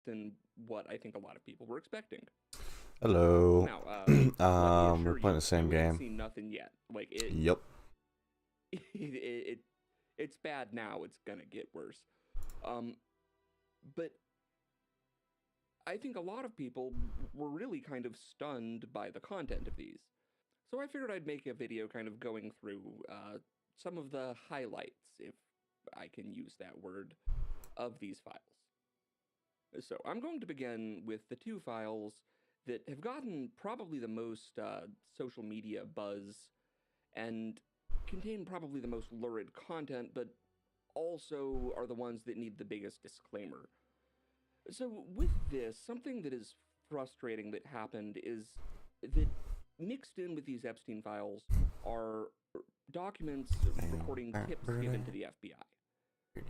than what I think a lot of people were expecting. Hello. Now, let me We're assure playing you, the you same ain't game. seen nothing yet. Like Yep. it, it it's bad now. It's gonna get worse. Um, but I think a lot of people were really kind of stunned by the content of these. So I figured I'd make a video kind of going through some of the highlights, if I can use that word, of these files. So I'm going to begin with the two files that have gotten probably the most social media buzz and contain probably the most lurid content, but also are the ones that need the biggest disclaimer. So, with this, something that is frustrating that happened is that mixed in with these Epstein files are documents recording tips given to the FBI.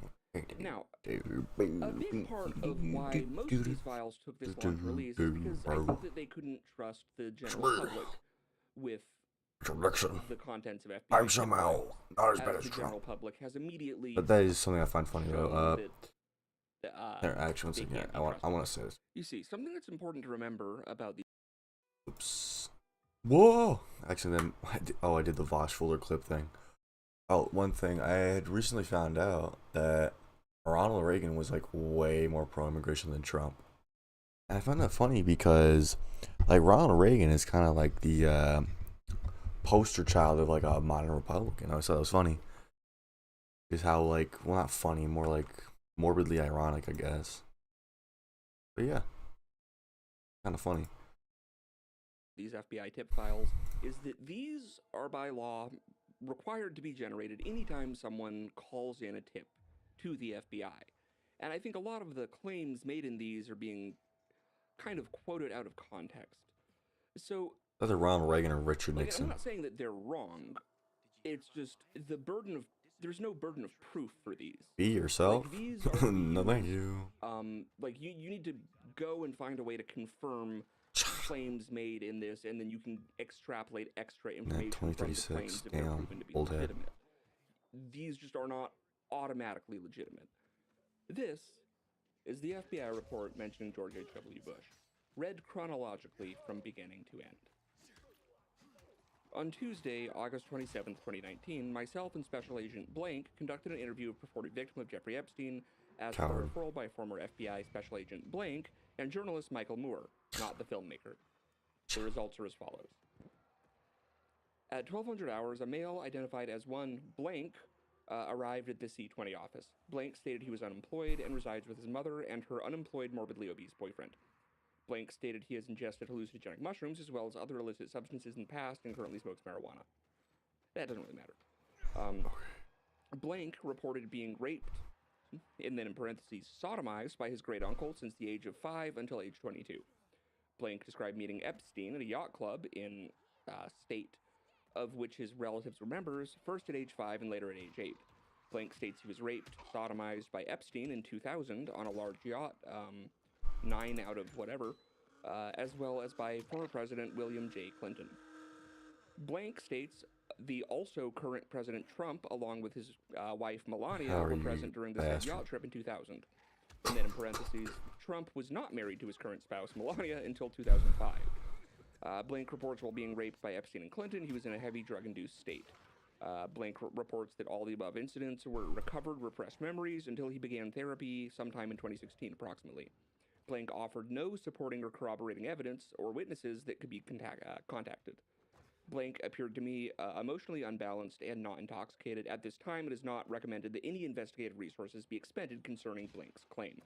Now, a big part of why most of these files took this long to release is because I think that they couldn't trust the general public with the contents of FBI I'm tip somehow files, not as as bad as the Trump. general public has immediately But that is something I find funny shown though. that There, actually, one they second. can't be I trusted. want to say this. You see, something that's important to remember about the Oops. Whoa. Actually, then I did the Vosh folder clip thing. Oh, one thing I had recently found out that Ronald Reagan was like way more pro-immigration than Trump, and I found that funny because like Ronald Reagan is kind of like the poster child of like a modern Republican. I always thought it was funny. Is how like, well, not funny, more like morbidly ironic, I guess. But yeah, kind of funny. these FBI tip files is that these are by law required to be generated anytime someone calls in a tip to the FBI. And I think a lot of the claims made in these are being kind of quoted out of context. So, Either Ronald Reagan or Richard like, I'm Nixon. not saying that they're wrong. It's just the burden of there's no burden of proof for these. Be yourself. Like these are to be No, thank used. you. Like you need to go and find a way to confirm claims made in this, and then you can extrapolate extra information from the 2036. claims if they're Damn, proven to be old head. legitimate. These just are not automatically legitimate. This is the FBI report mentioning George H.W. Bush, read chronologically from beginning to end. On Tuesday, August 27, 2019, myself and Special Agent Blank conducted an interview of purported victim of Jeffrey Epstein as per Coward. referral by former FBI Special Agent Blank and journalist Michael Moore, not the filmmaker. The results are as follows. At 1200 hours, a male identified as one Blank arrived at the C-20 office. Blank stated he was unemployed and resides with his mother and her unemployed morbidly obese boyfriend. Blank stated he has ingested hallucinogenic mushrooms as well as other illicit substances in the past and currently smokes marijuana. That doesn't really matter. Blank reported being raped, and then in parentheses, sodomized by his great uncle since the age of 5 until age 22. Blank described meeting Epstein at a yacht club in state of which his relatives were members, first at age 5 and later at age 8. Blank states he was raped, sodomized by Epstein in 2000 on a large yacht, 9 out of whatever, as well as by former President William J. Clinton. Blank states the also current President Trump, along with his wife Melania, were present during the said yacht trip in 2000. And then in parentheses, Trump was not married to his current spouse Melania until 2005. Blank reports while being raped by Epstein and Clinton, he was in a heavy drug-induced state. Blank reports that all the above incidents were recovered repressed memories until he began therapy sometime in 2016 approximately. Blank offered no supporting or corroborating evidence or witnesses that could be contacted. Blank appeared to me emotionally unbalanced and not intoxicated. At this time, it is not recommended that any investigative resources be expended concerning Blank's claim.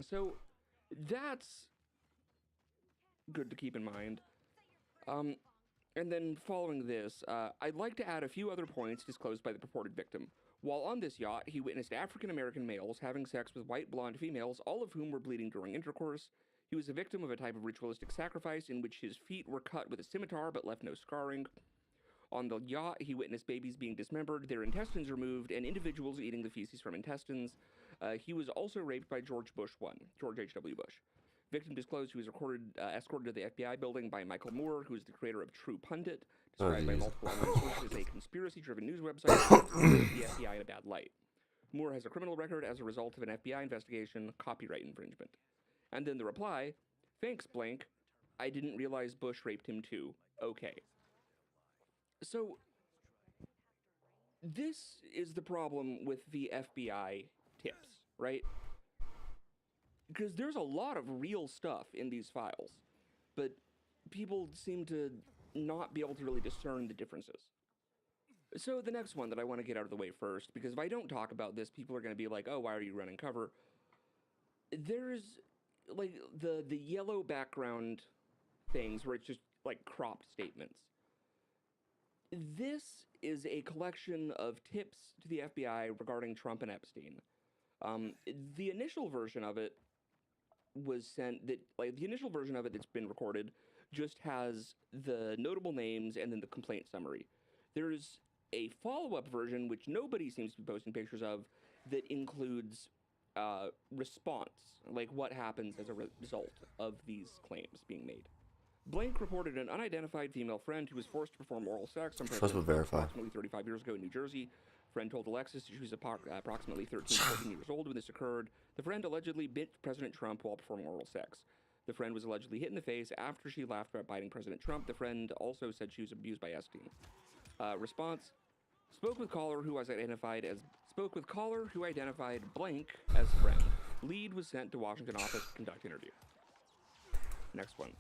So, that's good to keep in mind. And then following this, I'd like to add a few other points disclosed by the purported victim. While on this yacht, he witnessed African American males having sex with white blonde females, all of whom were bleeding during intercourse. He was a victim of a type of ritualistic sacrifice in which his feet were cut with a scimitar but left no scarring. On the yacht, he witnessed babies being dismembered, their intestines removed, and individuals eating the feces from intestines. He was also raped by George George H.W. Bush. Victim disclosed he was escorted to the FBI building by Michael Moore, who is the creator of True Pundit, described by multiple online sources as a conspiracy-driven news website that the FBI in a bad light. Moore has a criminal record as a result of an FBI investigation, copyright infringement. And then the reply, thanks, blank. I didn't realize Bush raped him too. Okay. So, this is the problem with the FBI tips, right? Because there's a lot of real stuff in these files, but people seem to not be able to really discern the differences. So the next one that I want to get out of the way first, because if I don't talk about this, people are going to be like, oh, why are you running cover? There's, like, the yellow background things where it's just, like, cropped statements. This is a collection of tips to the FBI regarding Trump and Epstein. The initial version of it was sent that, like, the initial version of it that's been recorded just has the notable names and then the complaint summary. There's a follow-up version, which nobody seems to be posting pictures of, that includes response, like what happens as a result of these claims being made. Blank reported an unidentified female friend who was forced to perform oral sex on President Trump approximately 35 years ago in New Jersey. Friend told Alexis she was approximately 13, 14 years old when this occurred. The friend allegedly bit President Trump while performing oral sex. The friend was allegedly hit in the face after she laughed about biting President Trump. The friend also said she was abused by Epstein. Response: spoke with caller who identified blank as friend. Lead was sent to Washington office to conduct interview. Next one.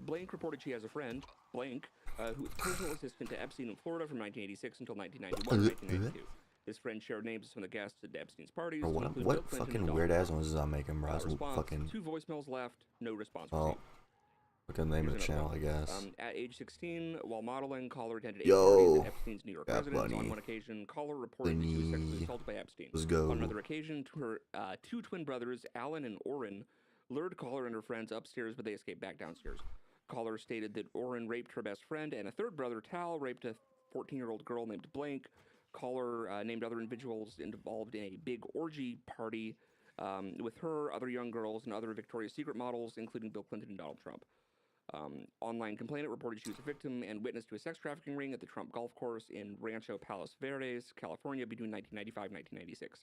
Blank reported she has a friend, blank, who was personal assistant to Epstein in Florida from 1986 until 1991 and 1992. This friend shared names of some of the guests at Epstein's parties. What fucking weird ass ones is I making, bro? Fucking 2 voicemails left, no response. Oh, look at the name of the channel, I guess. At age 16, while modeling, caller attended 8 parties at Epstein's New York residence. On one occasion, caller reported that she was sexually assaulted by Epstein. Let's go. On another occasion, her 2 twin brothers, Alan and Orrin, lured caller and her friends upstairs, but they escaped back downstairs. Caller stated that Orrin raped her best friend, and a third brother, Tal, raped a 14-year-old girl named Blank. Caller named other individuals involved in a big orgy party with her, other young girls, and other Victoria's Secret models, including Bill Clinton and Donald Trump. Online complainant reported she was a victim and witness to a sex trafficking ring at the Trump golf course in Rancho Palos Verdes, California, between 1995 and 1996.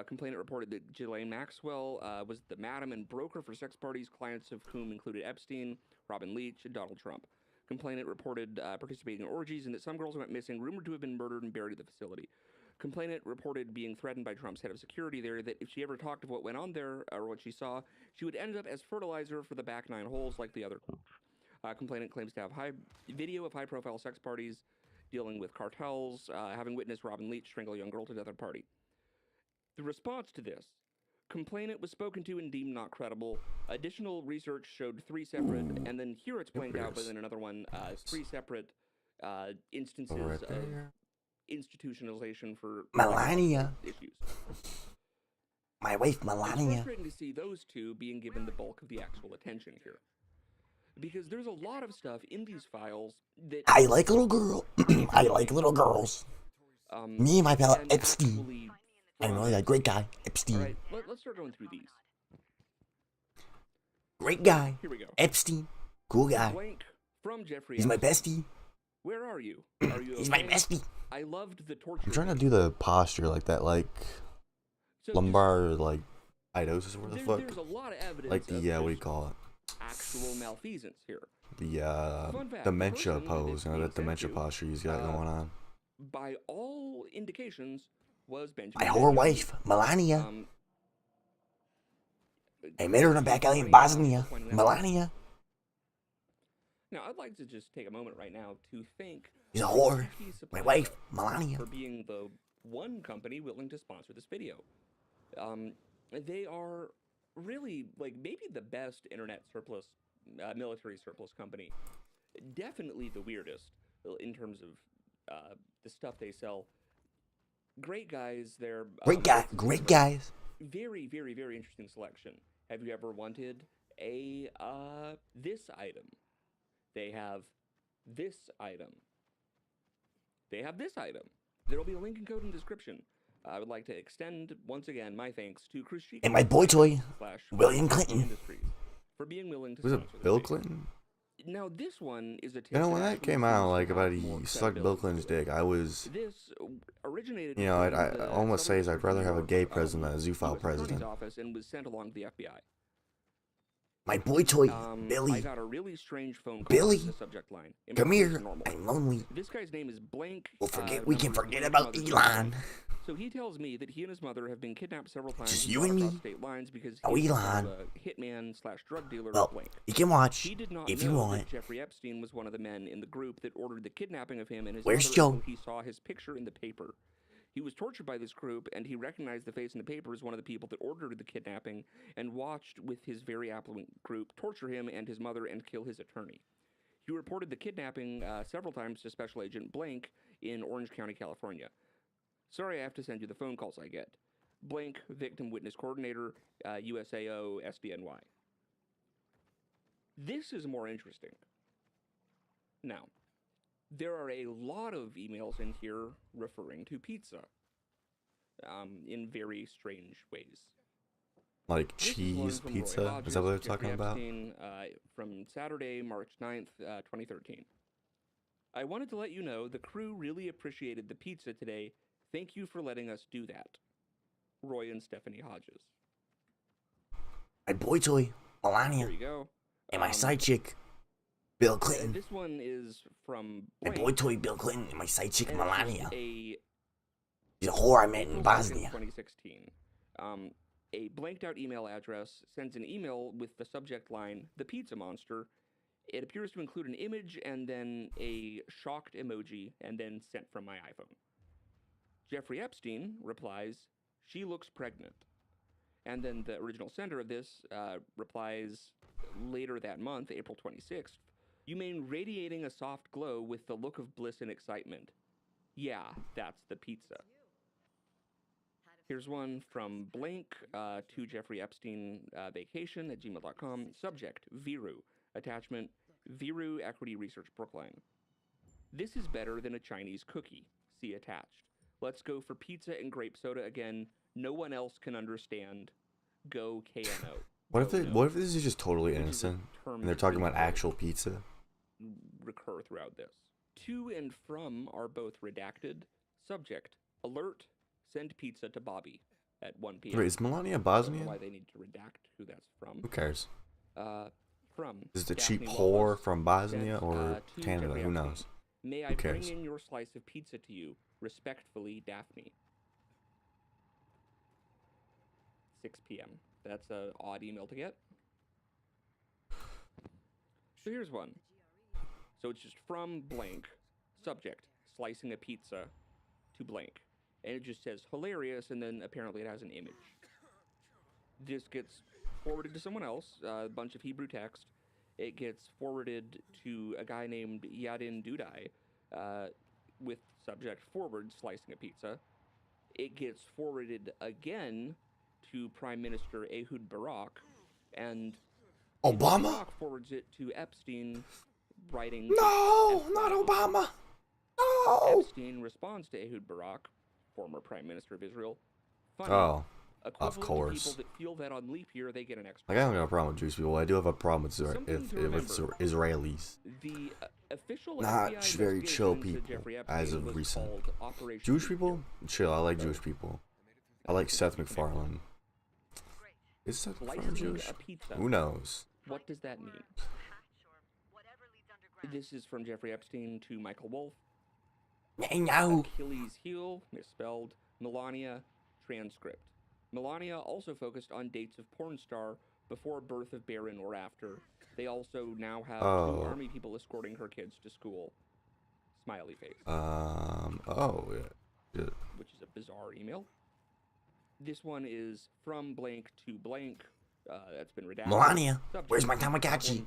Complainant reported that Ghislaine Maxwell was the madam and broker for sex parties, clients of whom included Epstein, Robin Leach, and Donald Trump. Complainant reported participating in orgies and that some girls went missing, rumored to have been murdered and buried at the facility. Complainant reported being threatened by Trump's head of security there, that if she ever talked of what went on there or what she saw, she would end up as fertilizer for the back 9 holes like the other. Complainant claims to have video of high-profile sex parties dealing with cartels, having witnessed Robin Leach strangle a young girl to death at a party. The response to this: complainant was spoken to and deemed not credible. Additional research showed 3 separate, and then here it's blanked out, but then another one, 3 separate instances of institutionalization for Melania issues. My wife, Melania. It's frustrating to see those 2 being given the bulk of the actual attention here, because there's a lot of stuff in these files that I like little girl. I like little girls. Me and my pal Epstein. I know that great guy, Epstein. All right, let's start going through these. Great guy. Here we go. Epstein, cool guy. Blank from Jeffrey. He's my bestie. Where are you? Are you? He's okay? my bestie. I loved the torture. I'm trying to do the posture like that, like so lumbar, like idosis, or what the fuck? There's a lot of evidence. Like the what do you call it? Actual malfeasance here. The dementia pose, you know, that dementia posture he's got going on. By all indications, was Benjamin. My whore wife, Melania. I met her in a back alley in Bosnia. Melania. Now, I'd like to just take a moment right now to thank He's a whore. My wife, Melania. For being the one company willing to sponsor this video. They are really, like, maybe the best internet surplus, military surplus company. Definitely the weirdest in terms of the stuff they sell. Great guys there. Great guys. Very, very, very interesting selection. Have you ever wanted a this item? They have this item. They have this item. There will be a link and code in the description. I would like to extend once again my thanks to Chris and my boy toy, William Clinton, Industries for being willing to. Was it Bill Clinton? Now this one is a You tip know, when that actually came seems out, to like, about have more he sucked Bill credibility Clinton's to it. dick, I was, This originated you know, from I the almost Southern says I'd District of rather New have a York, gay president than a zoophile U.S. Attorney's president. Office, and was sent along to the FBI. My boy toy, I Billy. got a really strange phone call Billy, in the subject line. Come Improved here. normal. I'm lonely. This guy's name is Blank. We can number forget Blank's about mother's Elon. name. So he tells me that he and his mother have been kidnapped several times Just and you brought and across me. state lines because Oh, he's Elon. a hitman / drug dealer. Well, Blank. you can watch He did not if know you that want. Jeffrey Epstein was one of the men in the group that ordered the kidnapping of him and his Where's mother Joe? until he saw his picture in the paper. He was tortured by this group, and he recognized the face in the paper as one of the people that ordered the kidnapping and watched with his very affluent group torture him and his mother and kill his attorney. He reported the kidnapping several times to Special Agent Blank in Orange County, California. Sorry, I have to send you the phone calls I get. Blank, Victim Witness Coordinator, USAO, SDNY. This is more interesting. Now, there are a lot of emails in here referring to pizza in very strange ways. Like This is one cheese from Roy pizza? Hodges, Is that what they're Jeffrey talking about? Epstein, from Saturday, March 9th, 2013. I wanted to let you know the crew really appreciated the pizza today. Thank you for letting us do that. Roy and Stephanie Hodges. My boy toy, There Melania. you go. And my side chick, Bill And Clinton. this one is from My Blank, boy toy, Bill Clinton. And my side chick, and it's Melania. a She's a whore I met April in 2nd, Bosnia. 2016. A blanked out email address sends an email with the subject line, The Pizza Monster. It appears to include an image and then a shocked emoji and then sent from my iPhone. Jeffrey Epstein replies, She looks pregnant. And then the original sender of this replies later that month, April 26th, You mean radiating a soft glow with the look of bliss and excitement. Yeah, that's the pizza. Here's one from Blank to Jeffrey Epstein vacation at gmail.com. Subject, Viru. Attachment, Viru Equity Research Brookline. This is better than a Chinese cookie. See attached. Let's go for pizza and grape soda again. No one else can understand. Go KNO. What if Go it, no. what if this is just totally Which is a innocent term and they're that talking will about actual pizza? recur throughout this. To and from are both redacted. Subject, alert, send pizza to Bobby at 1 p.m. Wait, is Melania I don't know Bosnian? why they need to redact who that's from. Who cares? From Is the Daphne cheap whore Wallace from Bosnia sent, or to Canada? Jeffrey Who Epstein. knows? May I Who bring cares? in your slice of pizza to you? Respectfully, Daphne. 6 p.m. That's an odd email to get. So here's one. So it's just from Blank. Subject, slicing a pizza to Blank. And it just says hilarious, and then apparently it has an image. This gets forwarded to someone else, a bunch of Hebrew text. It gets forwarded to a guy named Yadin Dudai with subject forward, slicing a pizza. It gets forwarded again to Prime Minister Ehud Barak, and Obama? Barak forwards it to Epstein, writing, No, F- not Obama. No. Epstein responds to Ehud Barak, former Prime Minister of Israel. Funny, Oh, equivalent of course. to people that feel that on leap year they get an extra. like I don't have a problem with Jewish people. I do have a problem with Something to if it's remember. Israelis. The official Not FBI very chill investigation into people, Jeffrey as Epstein of was recent. called Operation Jewish Leap people? Year. Chill. I like Jewish people. I like Seth MacFarlane. Is Seth MacFarlane Slicing Jewish? a pizza. Who knows? What does that mean? This is from Jeffrey Epstein to Michael Wolff. I know. Achilles heel, misspelled. Melania, transcript. Melania also focused on dates of porn star before birth of Barron or after. They also now have Oh. 2 army people escorting her kids to school. Smiley face. Oh, yeah. Which is a bizarre email. This one is from Blank to Blank. That's been redacted. Melania, Subject, where's my problem. Tamagotchi?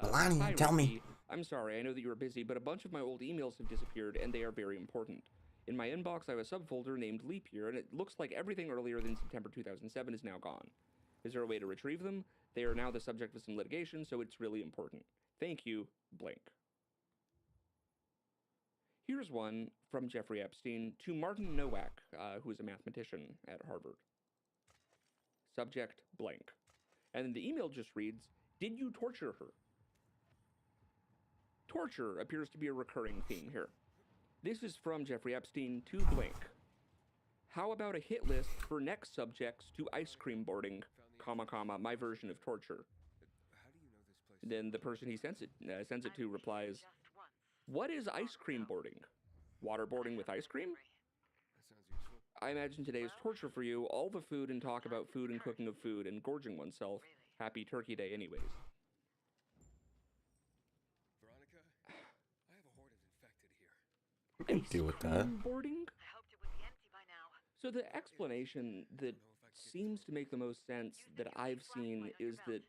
Melania, Hi, tell me. Ricky. I'm sorry, I know that you were busy, but a bunch of my old emails have disappeared, and they are very important. In my inbox, I have a subfolder named Leap Year, and it looks like everything earlier than September 2007 is now gone. Is there a way to retrieve them? They are now the subject of some litigation, so it's really important. Thank you, Blank. Here's one from Jeffrey Epstein to Martin Nowak, who is a mathematician at Harvard. Subject, Blank. And the email just reads, Did you torture her? Torture appears to be a recurring theme here. This is from Jeffrey Epstein to Blink. How about a hit list for next subjects to ice cream boarding, my version of torture. Then the person he sends it to replies, what is ice cream boarding? Waterboarding with ice cream? I imagine today is torture for you, all the food and talk about food and cooking of food and gorging oneself. Happy Turkey Day anyways. Veronica, I have a horde of infected here. We can deal with that. Boarding? I hoped it would be empty by now. So the explanation that seems to make the most sense that I've seen is that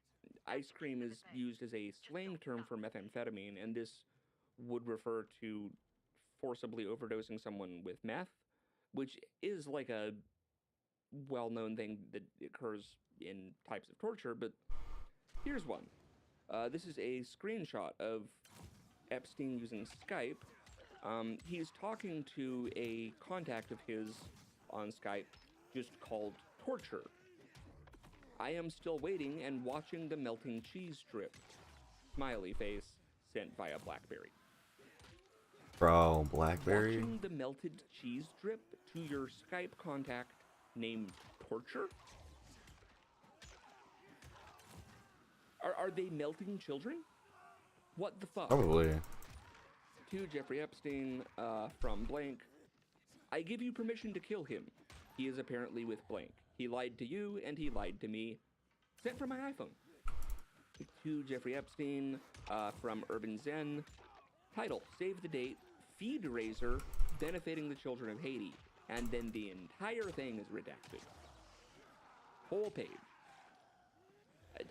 ice cream is used as a slang term for methamphetamine, and this would refer to forcibly overdosing someone with meth, which is like a well-known thing that occurs in types of torture, but here's one. This is a screenshot of Epstein using Skype. He's talking to a contact of his on Skype just called Torture. I am still waiting and watching the melting cheese drip. Smiley face sent via BlackBerry. Bro, BlackBerry? Watching the melted cheese drip to your Skype contact named Torture? Are they melting children? What the fuck? Probably. To Jeffrey Epstein from Blank. I give you permission to kill him. He is apparently with Blank. He lied to you and he lied to me. Sent from my iPhone. To Jeffrey Epstein from Urban Zen. Title, save the date, feed raiser, benefiting the children of Haiti. And then the entire thing is redacted. Whole page.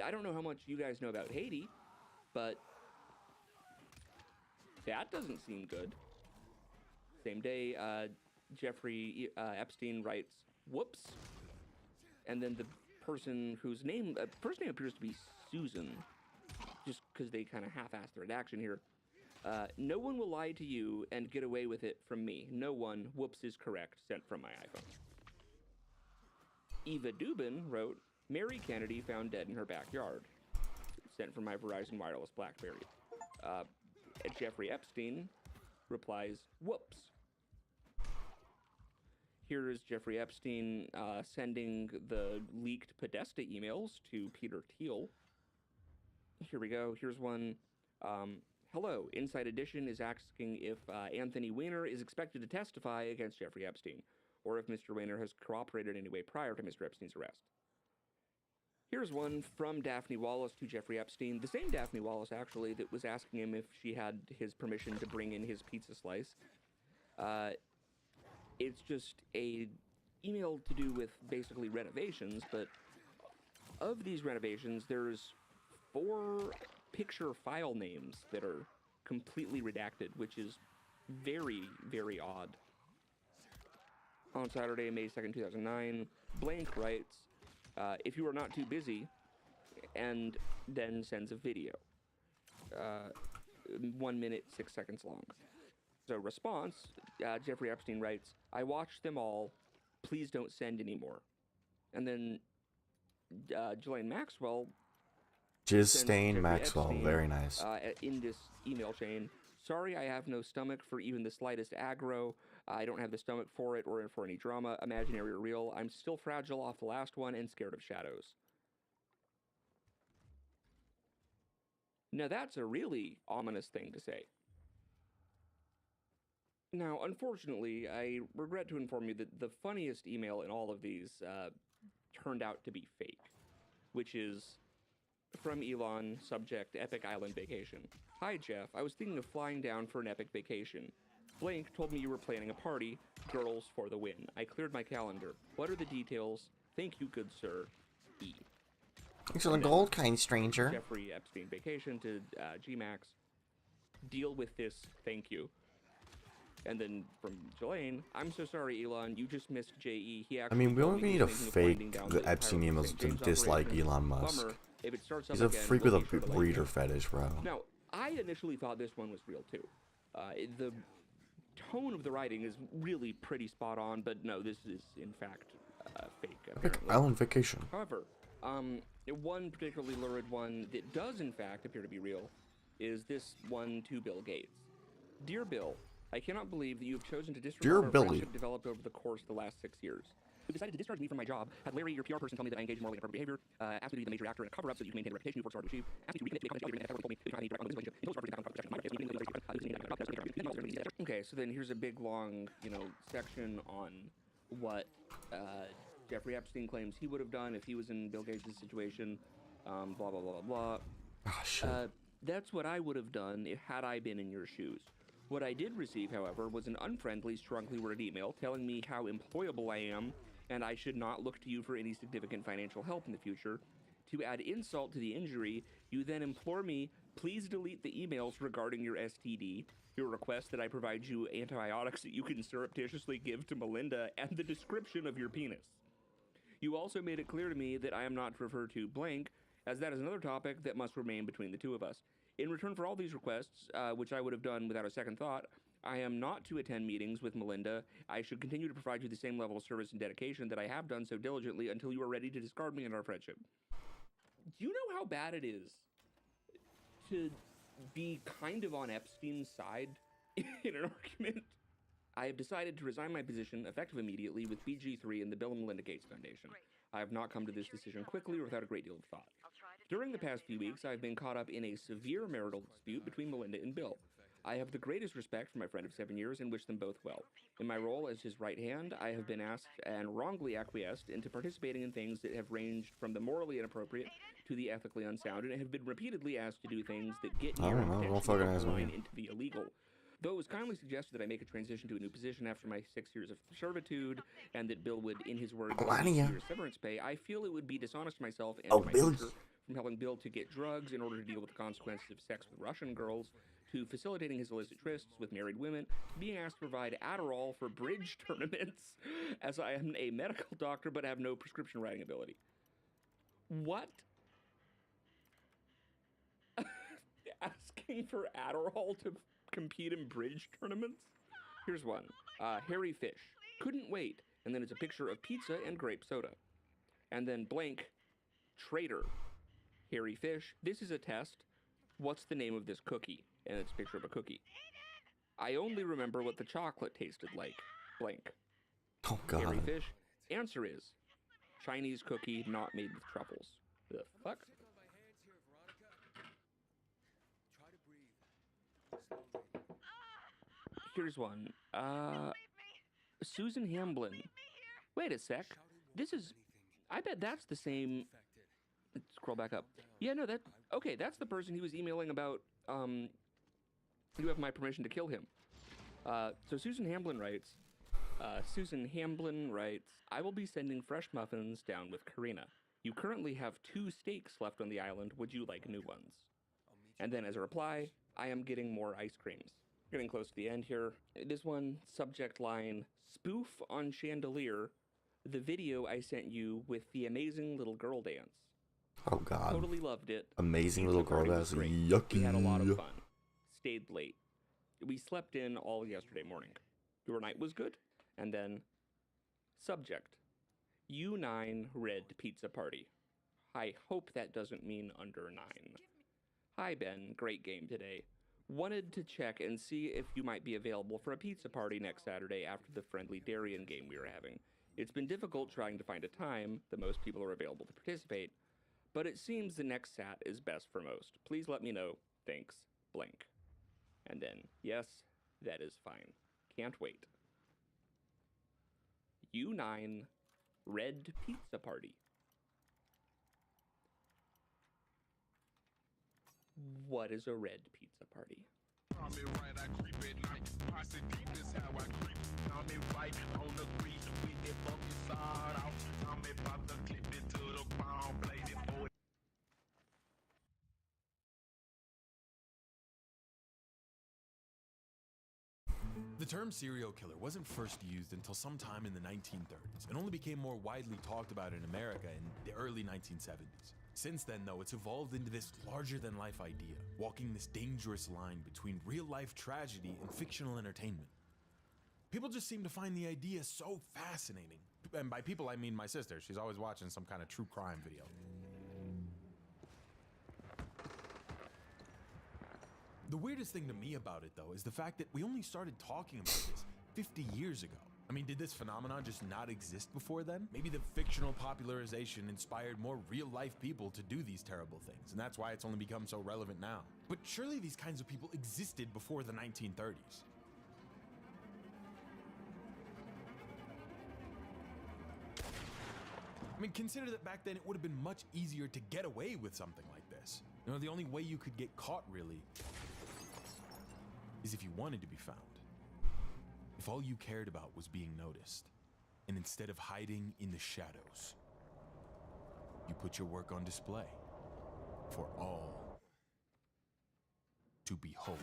I don't know how much you guys know about Haiti, but that doesn't seem good. Same day, Jeffrey Epstein writes, whoops. And then the person whose name, first name appears to be Susan, just because they kind of half-assed the redaction here. No one will lie to you and get away with it from me. No one, whoops is correct, sent from my iPhone. Eva Dubin wrote, Mary Kennedy found dead in her backyard. Sent from my Verizon Wireless BlackBerry. Jeffrey Epstein replies, whoops. Here is Jeffrey Epstein sending the leaked Podesta emails to Peter Thiel. Here we go. Here's one. Hello, Inside Edition is asking if Anthony Weiner is expected to testify against Jeffrey Epstein, or if Mr. Weiner has cooperated in any way prior to Mr. Epstein's arrest. Here's one from Daphne Wallace to Jeffrey Epstein, the same Daphne Wallace, actually, that was asking him if she had his permission to bring in his pizza slice. It's just a email to do with basically renovations, but of these renovations, there's 4 picture file names that are completely redacted, which is very, very odd. On Saturday, May 2nd, 2009, Blank writes, if you are not too busy, and then sends a video. 1 minute, 6 seconds long. So response, Jeffrey Epstein writes, I watched them all, please don't send anymore. And then Ghislaine Maxwell Jizz Stain Maxwell, Epstein, very nice. in this email chain, sorry I have no stomach for even the slightest aggro. I don't have the stomach for it or for any drama, imaginary or real. I'm still fragile off the last one and scared of shadows. Now that's a really ominous thing to say. Now, unfortunately, I regret to inform you that the funniest email in all of these turned out to be fake, which is from Elon, subject, Epic Island Vacation. Hi, Jeff. I was thinking of flying down for an epic vacation. Blank told me you were planning a party. Girls for the win. I cleared my calendar. What are the details? Thank you, good sir. E. Thanks for the gold, kind stranger. Jeffrey Epstein Vacation to Gmax. Deal with this. Thank you. And then from Jelaine, I'm so sorry, Elon. You just missed JE. He I actually mean, we told don't me need he to was thinking of winding fake down the entire Epstein emails St. to James dislike operation. Elon Musk. Bummer. If it starts up He's a again, freak we'll with be sure to a let you breeder know. fetish, bro. Now, I initially thought this one was real too. The tone of the writing is really pretty spot on, but no, this is in fact fake. Epic Apparently. Island Vacation. However, one particularly lurid one that does in fact appear to be real is this one to Bill Gates. Dear Bill, I cannot believe that you have chosen to Dear disregard our Billy. friendship developed over the course of the last 6 years. You decided to discharge me from my job, had Larry, your PR person, tell me that I engaged in morally inappropriate behavior, asked me to be the major actor in a cover-up so that you can maintain the reputation you've worked so hard to achieve, asked me to recommit to be a content told me that you cannot have any direct relationship. Okay, so then here's a big, long, section on what Jeffrey Epstein claims he would have done if he was in Bill Gates' situation, blah, blah, blah, blah, blah. Ah, shit. That's what I would have done had I been in your shoes. What I did receive, however, was an unfriendly, strongly worded email telling me how employable I am and I should not look to you for any significant financial help in the future. To add insult to the injury, you then implore me, please delete the emails regarding your STD, your request that I provide you antibiotics that you can surreptitiously give to Melinda, and the description of your penis. You also made it clear to me that I am not to refer to blank, as that is another topic that must remain between the two of us. In return for all these requests, which I would have done without a second thought, I am not to attend meetings with Melinda. I should continue to provide you the same level of service and dedication that I have done so diligently until you are ready to discard me and our friendship. Do you know how bad it is to be kind of on Epstein's side in an argument? I have decided to resign my position, effective immediately, with BG3 and the Bill and Melinda Gates Foundation. I have not come to this decision quickly or without a great deal of thought. During the past few weeks, I have been caught up in a severe marital dispute between Melinda and Bill. I have the greatest respect for my friend of 7 years and wish them both well. In my role as his right hand, I have been asked and wrongly acquiesced into participating in things that have ranged from the morally inappropriate to the ethically unsound, and I have been repeatedly asked to do things that get I near don't know, and don't potentially fucking cross ask the me. line into the illegal. Though it was kindly suggested that I make a transition to a new position after my 6 years of servitude, and that Bill would, in his words, Melania. your severance pay, I feel it would be dishonest to myself and Oh, to my Billy. future from helping Bill to get drugs in order to deal with the consequences of sex with Russian girls, to facilitating his illicit trysts with married women, being asked to provide Adderall for bridge tournaments, as I am a medical doctor but have no prescription writing ability. What? Asking for Adderall to compete in bridge tournaments? Here's one. Harry Fish. Couldn't wait. And then it's a picture of pizza and grape soda. And then blank, traitor. Harry Fish. This is a test. What's the name of this cookie? And it's a picture of a cookie. I only remember what the chocolate tasted like. Blank. Oh, Harry God. Fish. Answer is Chinese cookie not made with truffles. The fuck? Check on my hands here, Veronica. Try to breathe. Slowly. Here's one. Susan Hamblin. Wait a sec. This is... I bet that's the same... Let's scroll back up. Yeah, no, okay, that's the person he was emailing about, you have my permission to kill him. So Susan Hamblin writes, I will be sending fresh muffins down with Karina. You currently have 2 steaks left on the island. Would you like new ones? And then as a reply, I am getting more ice creams. Getting close to the end here. This one, subject line, spoof on chandelier, the video I sent you with the amazing little girl dance. Oh, God. Totally loved it. Amazing Pizza little girl. party was That's great. yucky. We had a lot of fun. Stayed late. We slept in all yesterday morning. Your night was good. And then, subject, U9 red pizza party. I hope that doesn't mean under 9. Hi, Ben. Great game today. Wanted to check and see if you might be available for a pizza party next Saturday after the friendly Darien game we were having. It's been difficult trying to find a time that most people are available to participate, but it seems the next Sat is best for most. Please let me know. Thanks. Blank. And then, yes, that is fine. Can't wait. U9 red pizza party. What is a red pizza party? The term serial killer wasn't first used until sometime in the 1930s and only became more widely talked about in America in the early 1970s. Since then, though, it's evolved into this larger-than-life idea, walking this dangerous line between real-life tragedy and fictional entertainment. People just seem to find the idea so fascinating. And by people, I mean my sister. She's always watching some kind of true crime video. The weirdest thing to me about it, though, is the fact that we only started talking about this 50 years ago. I mean, did this phenomenon just not exist before then? Maybe the fictional popularization inspired more real-life people to do these terrible things, and that's why it's only become so relevant now. But surely these kinds of people existed before the 1930s. I mean, consider that back then it would have been much easier to get away with something like this. You know, the only way you could get caught, really, is if you wanted to be found. If all you cared about was being noticed, and instead of hiding in the shadows, you put your work on display for all to behold.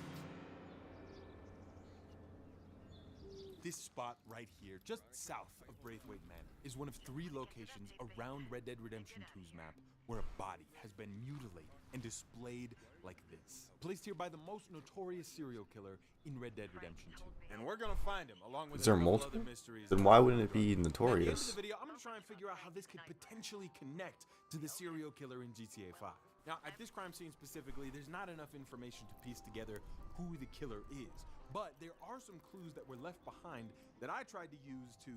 This spot right here, just south of Braithwaite Manor, is one of 3 locations around Red Dead Redemption 2's map where a body has been mutilated and displayed like this. Placed here by the most notorious serial killer in Red Dead Redemption 2. And we're gonna find him along with Is there a couple multiple? other mysteries. Then why wouldn't it be At the end of notorious? the video, I'm gonna try and figure out how this could potentially connect to the serial killer in GTA 5. Now, at this crime scene specifically, there's not enough information to piece together who the killer is, but there are some clues that were left behind that I tried to use to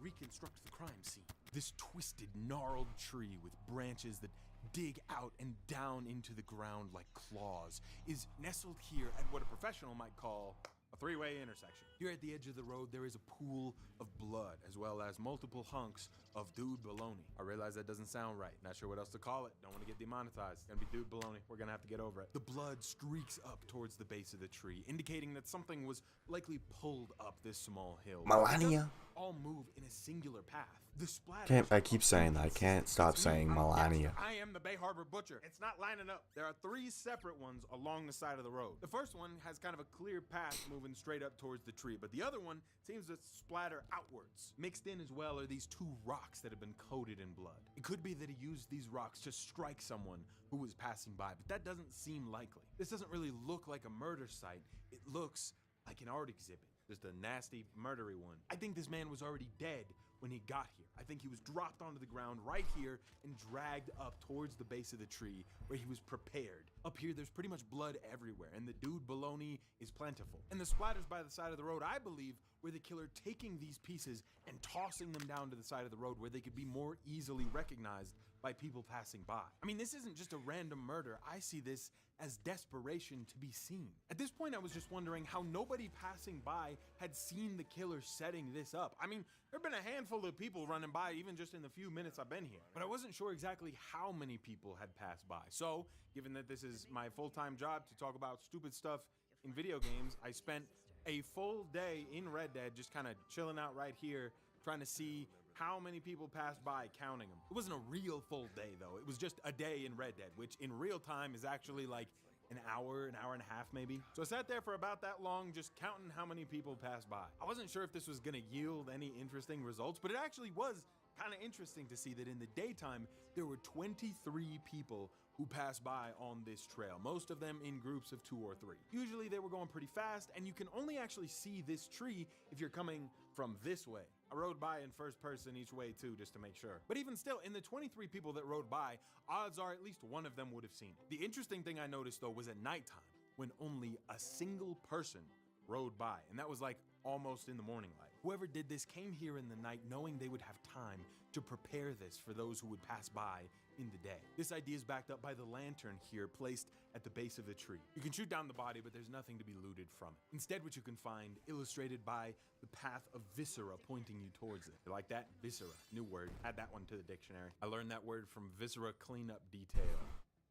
reconstruct the crime scene. This twisted, gnarled tree with branches that dig out and down into the ground like claws is nestled here at what a professional might call a 3-way intersection. Here at the edge of the road, there is a pool of blood, as well as multiple hunks of dude baloney. I realize that doesn't sound right. Not sure what else to call it. Don't want to get demonetized. It's gonna be dude baloney. We're gonna have to get over it. The blood streaks up towards the base of the tree, indicating that something was likely pulled up this small hill. Melania. It doesn't all move in a singular path. The splatter. I keep saying that. I can't stop saying Melania. I am the Bay Harbor Butcher. It's not lining up. There are 3 separate ones along the side of the road. The first one has kind of a clear path moving straight up towards the tree, but the other one seems to splatter outwards. Mixed in as well are these 2 rocks that have been coated in blood. It could be that he used these rocks to strike someone who was passing by, but that doesn't seem likely. This doesn't really look like a murder site. It looks like an art exhibit. Just a nasty, murdery one. I think this man was already dead when he got here. I think he was dropped onto the ground right here and dragged up towards the base of the tree where he was prepared. Up here, there's pretty much blood everywhere, and the dude baloney is plentiful. And the splatters by the side of the road, I believe, were the killer taking these pieces and tossing them down to the side of the road where they could be more easily recognized by people passing by. I mean, this isn't just a random murder. I see this as desperation to be seen. At this point, I was just wondering how nobody passing by had seen the killer setting this up. I mean, there have been a handful of people running by even just in the few minutes I've been here, but I wasn't sure exactly how many people had passed by. So, given that this is my full-time job to talk about stupid stuff in video games, I spent a full day in Red Dead just kind of chilling out right here, trying to see how many people passed by, counting them. It wasn't a real full day though. It was just a day in Red Dead, which in real time is actually like an hour and a half maybe. So I sat there for about that long just counting how many people passed by. I wasn't sure if this was gonna yield any interesting results, but it actually was kind of interesting to see that in the daytime, there were 23 people who passed by on this trail, most of them in groups of 2 or 3. Usually they were going pretty fast, and you can only actually see this tree if you're coming from this way. I rode by in first person each way too, just to make sure. But even still, in the 23 people that rode by, odds are at least one of them would have seen it. The interesting thing I noticed though was at nighttime, when only a single person rode by, and that was like almost in the morning light. Whoever did this came here in the night knowing they would have time to prepare this for those who would pass by in the day. This idea is backed up by the lantern here placed at the base of the tree. You can shoot down the body, but there's nothing to be looted from it. Instead, what you can find illustrated by the path of viscera pointing you towards it. You like that? Viscera, new word. Add that one to the dictionary. I learned that word from Viscera Cleanup Detail,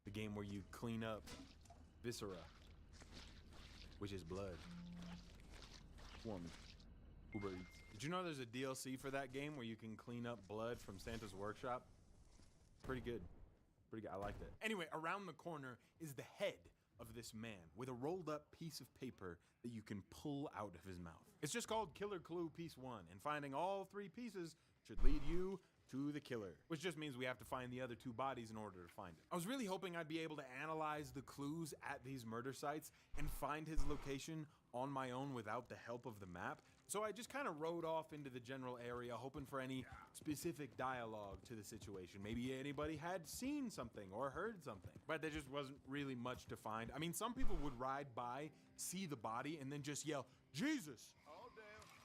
the game where you clean up viscera, which is blood. Woman. Uber Eats. Did you know there's a DLC for that game where you can clean up blood from Santa's workshop? Pretty good. Pretty good. I liked it. Anyway, around the corner is the head of this man with a rolled up piece of paper that you can pull out of his mouth. It's just called Killer Clue Piece 1, and finding all 3 pieces should lead you to the killer, which just means we have to find the other 2 bodies in order to find it. I was really hoping I'd be able to analyze the clues at these murder sites and find his location on my own without the help of the map. So I just kind of rode off into the general area, hoping for any specific dialogue to the situation. Maybe anybody had seen something or heard something, but there just wasn't really much to find. I mean, some people would ride by, see the body, and then just yell, "Jesus!"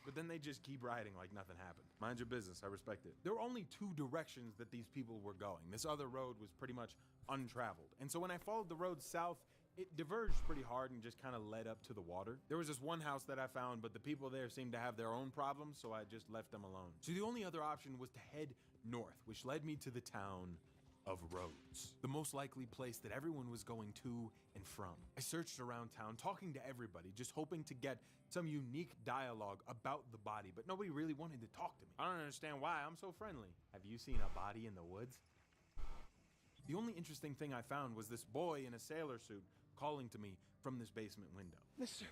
But then they just keep riding like nothing happened. Mind your business, I respect it. There were only 2 directions that these people were going. This other road was pretty much untraveled. And so when I followed the road south, it diverged pretty hard and just kind of led up to the water. There was this one house that I found, but the people there seemed to have their own problems, so I just left them alone. So the only other option was to head north, which led me to the town of Rhodes, the most likely place that everyone was going to and from. I searched around town, talking to everybody, just hoping to get some unique dialogue about the body, but nobody really wanted to talk to me. I don't understand why. I'm so friendly. Have you seen a body in the woods? The only interesting thing I found was this boy in a sailor suit calling to me from this basement window. Mister,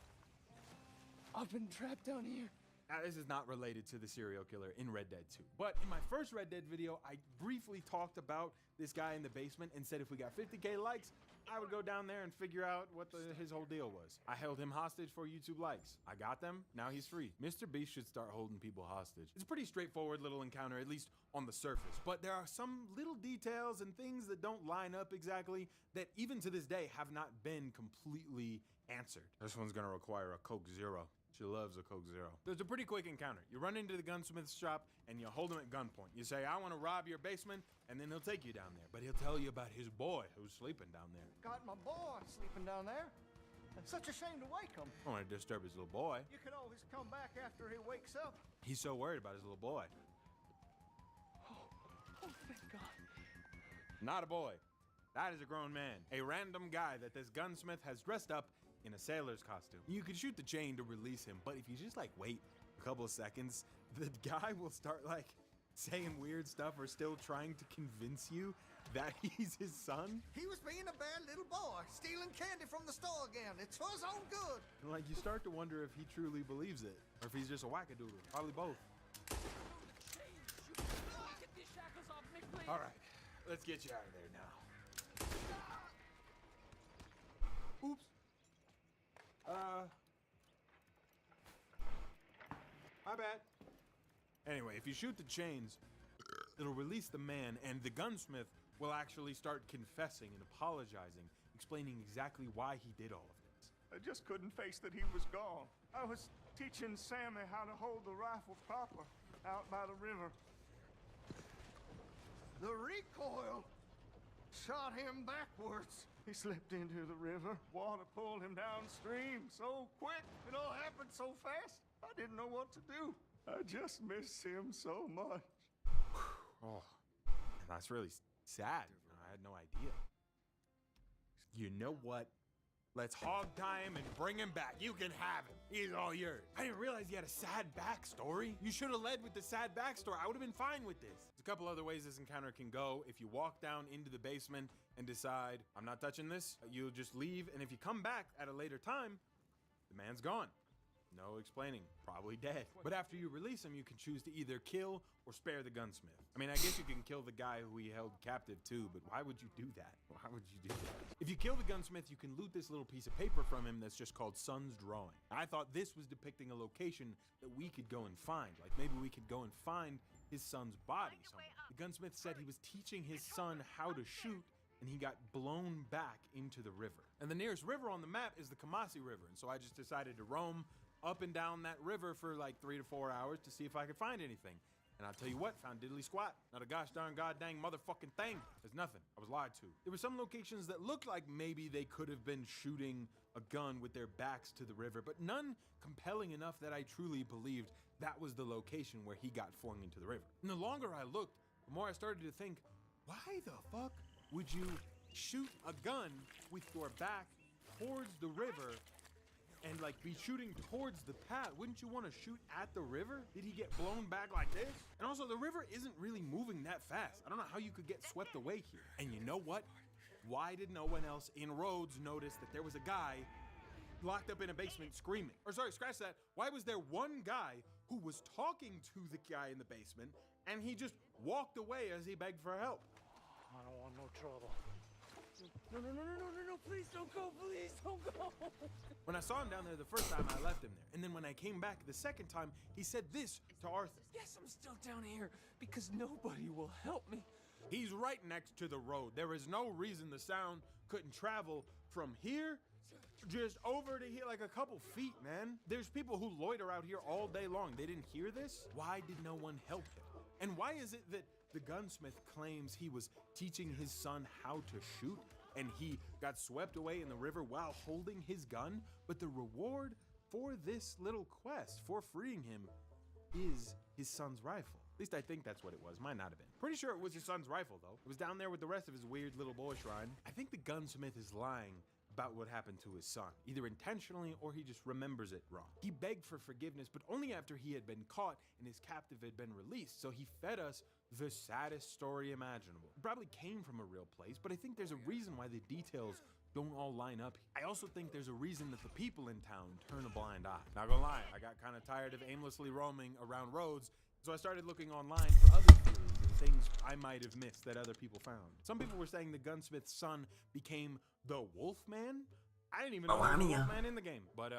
I've been trapped down here. Now, this is not related to the serial killer in Red Dead 2. But in my first Red Dead video, I briefly talked about this guy in the basement and said if we got 50K likes, I would go down there and figure out what his whole deal was. I held him hostage for YouTube likes. I got them, now he's free. Mr. Beast should start holding people hostage. It's a pretty straightforward little encounter, at least on the surface. But there are some little details and things that don't line up exactly that even to this day have not been completely answered. This one's gonna require a Coke Zero. She loves a Coke Zero. There's a pretty quick encounter. You run into the gunsmith's shop and you hold him at gunpoint. You say, "I want to rob your basement," and then he'll take you down there. But he'll tell you about his boy who's sleeping down there. Got my boy sleeping down there. It's such a shame to wake him. I don't want to disturb his little boy. You can always come back after he wakes up. He's so worried about his little boy. Oh, thank God. Not a boy. That is a grown man. A random guy that this gunsmith has dressed up in a sailor's costume. You can shoot the chain to release him, but if you just like wait a couple of seconds, the guy will start like saying weird stuff or still trying to convince you that he's his son. He was being a bad little boy, stealing candy from the store again. It's for his own good. And like you start to wonder if he truly believes it or if he's just a wackadoodle. Probably both. Get these shackles off me, please. All right, let's get you out of there now. Oops. My bad. Anyway, if you shoot the chains, it'll release the man, and the gunsmith will actually start confessing and apologizing, explaining exactly why he did all of this. I just couldn't face that he was gone. I was teaching Sammy how to hold the rifle proper out by the river. The recoil shot him backwards. He slipped into the river. Water pulled him downstream so quick. It all happened so fast. I didn't know what to do. I just miss him so much. Oh, that's really sad. I had no idea. You know what? Let's hog tie him and bring him back. You can have him. He's all yours. I didn't realize he had a sad backstory. You should have led with the sad backstory. I would have been fine with this. There's a couple other ways this encounter can go. If you walk down into the basement and decide, I'm not touching this, you'll just leave. And if you come back at a later time, the man's gone. No explaining, probably dead. But after you release him, you can choose to either kill or spare the gunsmith. I mean, I guess you can kill the guy who he held captive too, but why would you do that? Why would you do that? If you kill the gunsmith, you can loot this little piece of paper from him that's just called Son's Drawing. I thought this was depicting a location that we could go and find. Like maybe we could go and find his son's body somewhere. The gunsmith said he was teaching his son how to shoot, and he got blown back into the river. And the nearest river on the map is the Kamasi River, and so I just decided to roam up and down that river for like 3 to 4 hours to see if I could find anything. And I'll tell you what, found diddly squat. Not a gosh darn goddamn motherfucking thing. There's nothing. I was lied to. There were some locations that looked like maybe they could have been shooting a gun with their backs to the river, but none compelling enough that I truly believed that was the location where he got flung into the river. And the longer I looked, the more I started to think, why the fuck would you shoot a gun with your back towards the river and like be shooting towards the path? Wouldn't you want to shoot at the river? Did he get blown back like this? And also the river isn't really moving that fast. I don't know how you could get swept away here. And you know what? Why did no one else in Rhodes notice that there was a guy locked up in a basement screaming? Or sorry, scratch that. Why was there one guy who was talking to the guy in the basement and he just walked away as he begged for help? I don't want no trouble. No, please don't go, please don't go. When I saw him down there the first time, I left him there. And then when I came back the second time, he said this to Arthur. Yes, I'm still down here because nobody will help me. He's right next to the road. There is no reason the sound couldn't travel from here just over to here, like a couple feet, man. There's people who loiter out here all day long. They didn't hear this? Why did no one help him? And why is it that the gunsmith claims he was teaching his son how to shoot and he got swept away in the river while holding his gun? But the reward for this little quest, for freeing him, is his son's rifle. At least I think that's what it was. Might not have been. Pretty sure it was his son's rifle, though. It was down there with the rest of his weird little boy shrine. I think the gunsmith is lying about what happened to his son, either intentionally or he just remembers it wrong. He begged for forgiveness, but only after he had been caught and his captive had been released, so he fed us the saddest story imaginable. It probably came from a real place, but I think there's a reason why the details don't all line up. I also think there's a reason that the people in town turn a blind eye. Not gonna lie, I got kind of tired of aimlessly roaming around roads, so I started looking online for other theories and things I might have missed that other people found. Some people were saying the gunsmith's son became the Wolfman. I didn't even know there was a Wolfman in the game, but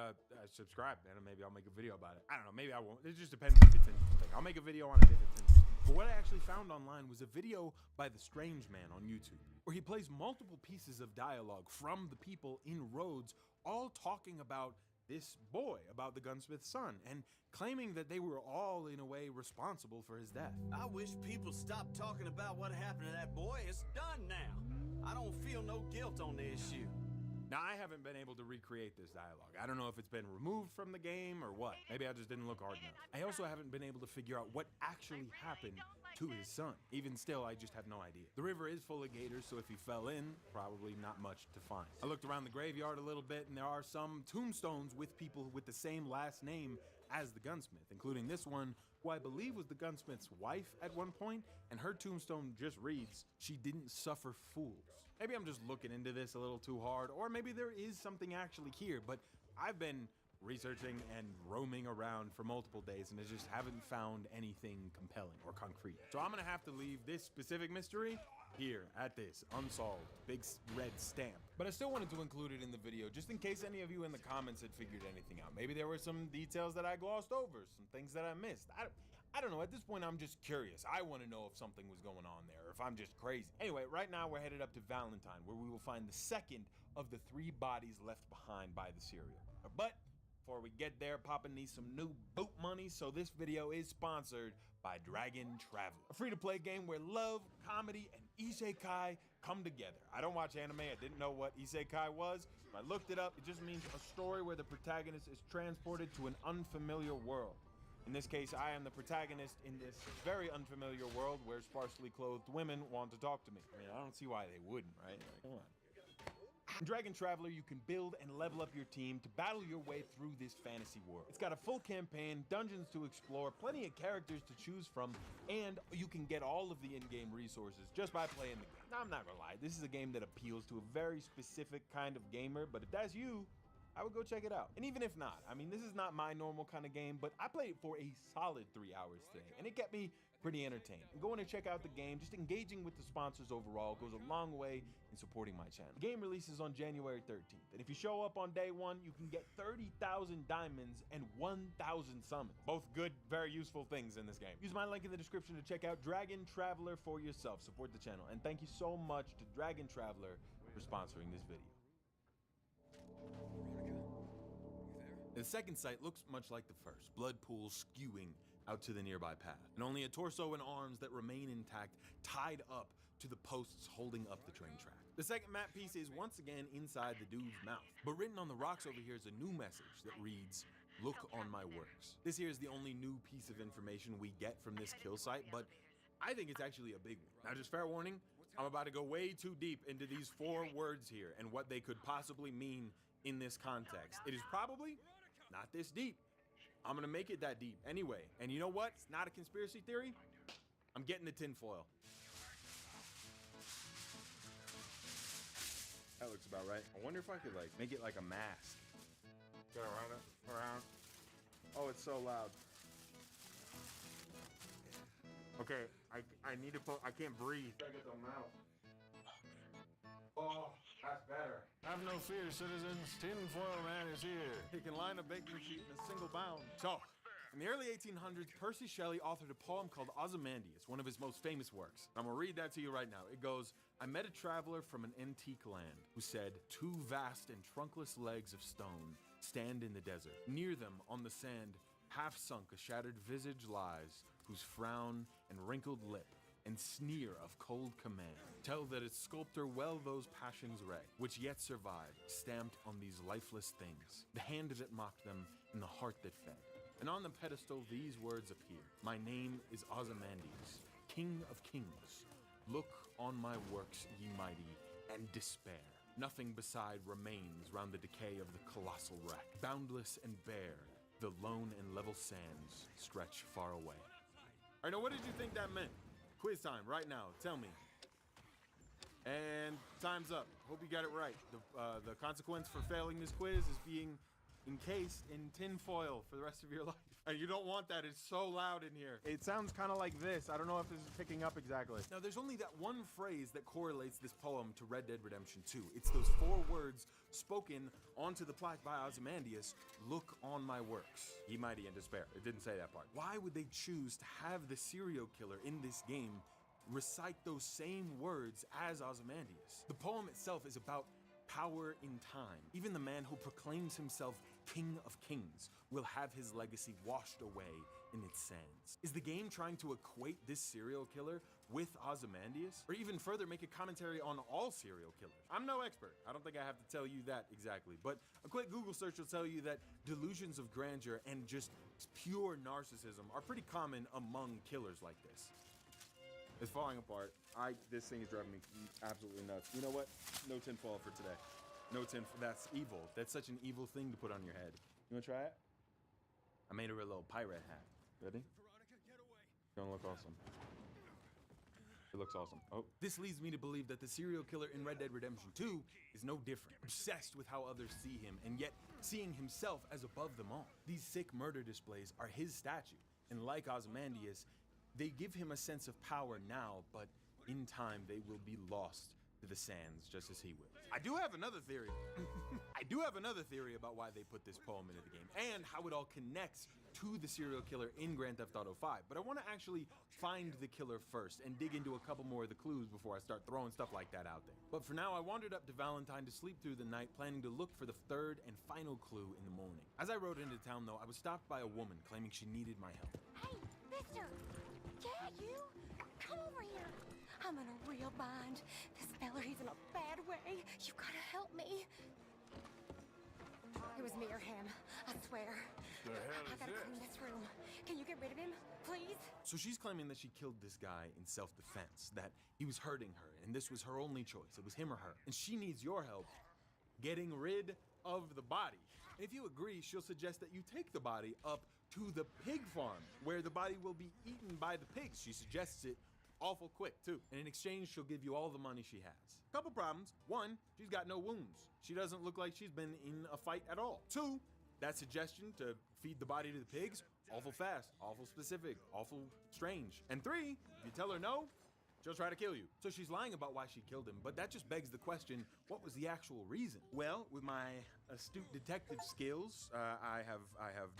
subscribe, man, and maybe I'll make a video about it. I don't know, maybe I won't. It just depends if it's interesting. I'll make a video on it if it's interesting. But what I actually found online was a video by the Strange Man on YouTube, where he plays multiple pieces of dialogue from the people in Rhodes, all talking about this boy, about the gunsmith's son, and claiming that they were all, in a way, responsible for his death. I wish people stopped talking about what happened to that boy. It's done now. I don't feel no guilt on the issue. Now, I haven't been able to recreate this dialogue. I don't know if it's been removed from the game or what. Maybe I just didn't look hard enough. I also haven't been able to figure out what actually happened to his son. Even still, I just have no idea. The river is full of gators, so if he fell in, probably not much to find. I looked around the graveyard a little bit, and there are some tombstones with people with the same last name as the gunsmith, including this one, who I believe was the gunsmith's wife at one point, and her tombstone just reads, "She didn't suffer fools." Maybe I'm just looking into this a little too hard, or maybe there is something actually here, but I've been researching and roaming around for multiple days and I just haven't found anything compelling or concrete. So I'm gonna have to leave this specific mystery here at this unsolved big red stamp. But I still wanted to include it in the video just in case any of you in the comments had figured anything out. Maybe there were some details that I glossed over, some things that I missed. I don't know, at this point I'm just curious. I want to know if something was going on there, or if I'm just crazy. Anyway, right now we're headed up to Valentine, where we will find the second of the 3 bodies left behind by the serial killer. But before we get there, Papa needs some new boot money, so this video is sponsored by Dragon Traveler, a free-to-play game where love, comedy, and isekai come together. I don't watch anime. I didn't know what isekai was. I looked it up. It just means a story where the protagonist is transported to an unfamiliar world. In this case, I am the protagonist in this very unfamiliar world where sparsely clothed women want to talk to me. I mean, I don't see why they wouldn't, right? Like, come on. In Dragon Traveler, you can build and level up your team to battle your way through this fantasy world. It's got a full campaign, dungeons to explore, plenty of characters to choose from, and you can get all of the in-game resources just by playing the game. Now, I'm not gonna lie, this is a game that appeals to a very specific kind of gamer, but if that's you, I would go check it out. And even if not, I mean, this is not my normal kind of game, but I played it for a solid 3 hours today, and it kept me pretty entertained. And going to check out the game, just engaging with the sponsors overall goes a long way in supporting my channel. The game releases on January 13th, and if you show up on day 1, you can get 30,000 diamonds and 1,000 summons. Both good, very useful things in this game. Use my link in the description to check out Dragon Traveler for yourself. Support the channel, and thank you so much to Dragon Traveler for sponsoring this video. The second site looks much like the first, blood pools skewing out to the nearby path, and only a torso and arms that remain intact, tied up to the posts holding up the train track. The second map piece is once again inside the dude's mouth, but written on the rocks over here is a new message that reads, "Look on my works." This here is the only new piece of information we get from this kill site, but I think it's actually a big one. Now, just fair warning, I'm about to go way too deep into these 4 words here and what they could possibly mean in this context. It is probably not this deep. I'm gonna make it that deep anyway. And you know what? It's not a conspiracy theory. I'm getting the tinfoil. That looks about right. I wonder if I could like make it like a mask. Go around it, around. Oh, it's so loud. Okay, I need to put, I can't breathe. I get the mouth. Oh. no fear, citizens. Tinfoil Man is here. He can line a baking sheet in a single bound. So, in the early 1800s, Percy Shelley authored a poem called Ozymandias, one of his most famous works. I'm gonna read that to you right now. It goes, I met a traveler from an antique land who said, 2 vast and trunkless legs of stone stand in the desert. Near them, on the sand, half sunk a shattered visage lies, whose frown and wrinkled lip and sneer of cold command tell that its sculptor well those passions ray, which yet survive, stamped on these lifeless things, the hand that mocked them and the heart that fed. And on the pedestal these words appear, my name is Ozymandias, King of Kings. Look on my works, ye mighty, and despair. Nothing beside remains round the decay of the colossal wreck. Boundless and bare, the lone and level sands stretch far away. All right, now what did you think that meant? Quiz time, right now. Tell me. And time's up. Hope you got it right. The consequence for failing this quiz is being encased in tinfoil for the rest of your life. And you don't want that. It's so loud in here. It sounds kind of like this. I don't know if this is picking up exactly. Now, there's only that one phrase that correlates this poem to Red Dead Redemption 2. It's those 4 words spoken onto the plaque by Ozymandias, look on my works, ye mighty in despair. It didn't say that part. Why would they choose to have the serial killer in this game recite those same words as Ozymandias? The poem itself is about power in time. Even the man who proclaims himself King of Kings will have his legacy washed away in its sands. Is the game trying to equate this serial killer with Ozymandias? Or even further, make a commentary on all serial killers? I'm no expert. I don't think I have to tell you that exactly. But a quick Google search will tell you that delusions of grandeur and just pure narcissism are pretty common among killers like this. It's falling apart. This thing is driving me absolutely nuts. You know what? No tinfoil for today. No tin. That's evil. That's such an evil thing to put on your head. You wanna try it? I made her a little pirate hat. Ready? Veronica, get away. Gonna look awesome. It looks awesome. Oh, This leads me to believe that the serial killer in Red Dead Redemption 2 is no different. Obsessed with how others see him, and yet seeing himself as above them all. These sick murder displays are his statue, and like Ozymandias, they give him a sense of power now, but in time they will be lost to the sands just as he will. I do have another theory. About why they put this poem into the game and how it all connects to the serial killer in Grand Theft Auto 5. But I want to actually find the killer first and dig into a couple more of the clues before I start throwing stuff like that out there. But for now, I wandered up to Valentine to sleep through the night, planning to look for the 3rd and final clue in the morning. As I rode into town, though, I was stopped by a woman claiming she needed my help. Hey, mister! Yeah, you! Come over here! I'm in a real bind. This fella, he's in a bad way. You gotta help me. It was me or him, I swear. The hell I is gotta clean this room. Can you get rid of him, please? So she's claiming that she killed this guy in self-defense, that he was hurting her, and this was her only choice. It was him or her. And she needs your help getting rid of the body. And if you agree, she'll suggest that you take the body up to the pig farm, where the body will be eaten by the pigs. She suggests it awful quick, too. And in exchange, she'll give you all the money she has. Couple problems. 1, she's got no wounds. She doesn't look like she's been in a fight at all. 2, that suggestion to feed the body to the pigs, awful fast, awful specific, awful strange. And 3, if you tell her no, she'll try to kill you. So she's lying about why she killed him, but that just begs the question, what was the actual reason? Well, with my astute detective skills, I've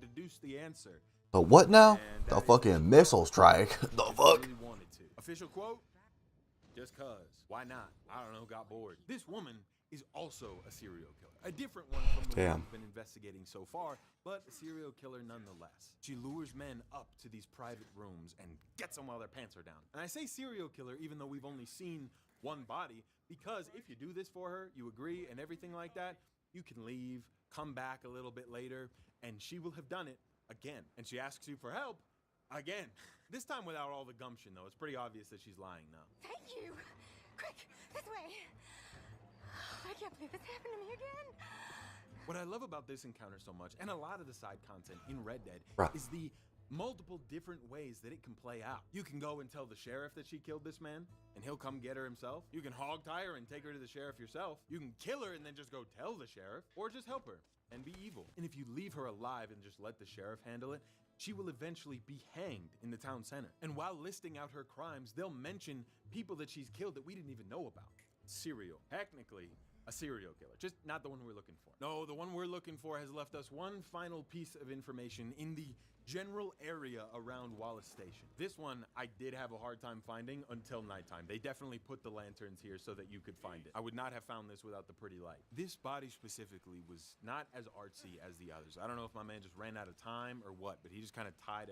deduced the answer. The what now? And The that is fucking missile strike. The I fuck? really wanted to. Official quote, just cuz. Why not? I don't know, got bored. This woman is also a serial killer. A different one from the one we've been investigating so far, but a serial killer nonetheless. She lures men up to these private rooms and gets them while their pants are down. And I say serial killer even though we've only seen one body, because if you do this for her, you agree and everything like that, you can leave, come back a little bit later, and she will have done it again. And she asks you for help again. This time without all the gumption, though. It's pretty obvious that she's lying now. Thank you! Quick, this way! I can't believe this happened to me again! What I love about this encounter so much, and a lot of the side content in Red Dead, Right. is the multiple different ways that it can play out. You can go and tell the sheriff that she killed this man, and he'll come get her himself. You can hog tie her and take her to the sheriff yourself. You can kill her and then just go tell the sheriff, or just help her and be evil. And if you leave her alive and just let the sheriff handle it, she will eventually be hanged in the town center. And while listing out her crimes, they'll mention people that she's killed that we didn't even know about. Serial. Technically, a serial killer, just not the one we're looking for. No, the one we're looking for has left us one final piece of information in the general area around Wallace Station. This one I did have a hard time finding until nighttime. They definitely put the lanterns here so that you could find it. I would not have found this without the pretty light. This body specifically was not as artsy as the others. I don't know if my man just ran out of time or what, but he just kind of tied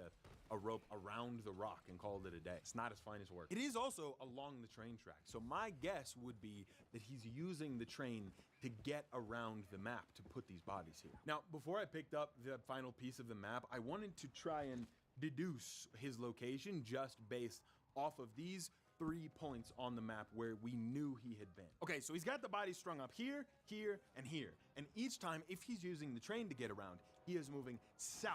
a rope around the rock and called it a day. It's not his finest work. It is also along the train track, so my guess would be that he's using the train to get around the map to put these bodies here. Now, before I picked up the final piece of the map, I wanted to try and deduce his location just based off of these 3 points on the map where we knew he had been. Okay, so he's got the bodies strung up here, here, and here. And each time, if he's using the train to get around, he is moving south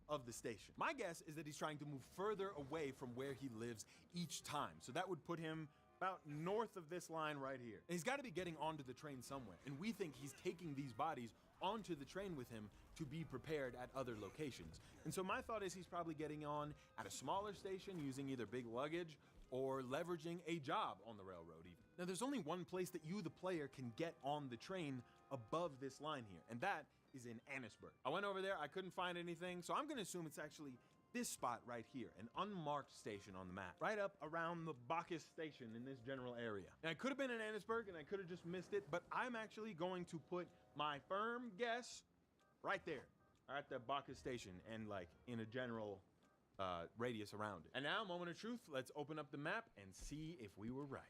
of the station. My guess is that he's trying to move further away from where he lives each time. So that would put him about north of this line right here. And he's got to be getting onto the train somewhere. And we think he's taking these bodies onto the train with him to be prepared at other locations. And so my thought is he's probably getting on at a smaller station using either big luggage or leveraging a job on the railroad even. Now there's only one place that you, the player, can get on the train above this line here, and that is in Annisburg. I went over there, I couldn't find anything, so I'm gonna assume it's actually this spot right here, an unmarked station on the map, right up around the Bacchus station in this general area. And I could have been in Annisburg and I could have just missed it, but I'm actually going to put my firm guess right there at the Bacchus station and like in a general radius around it. And now, moment of truth, let's open up the map and see if we were right.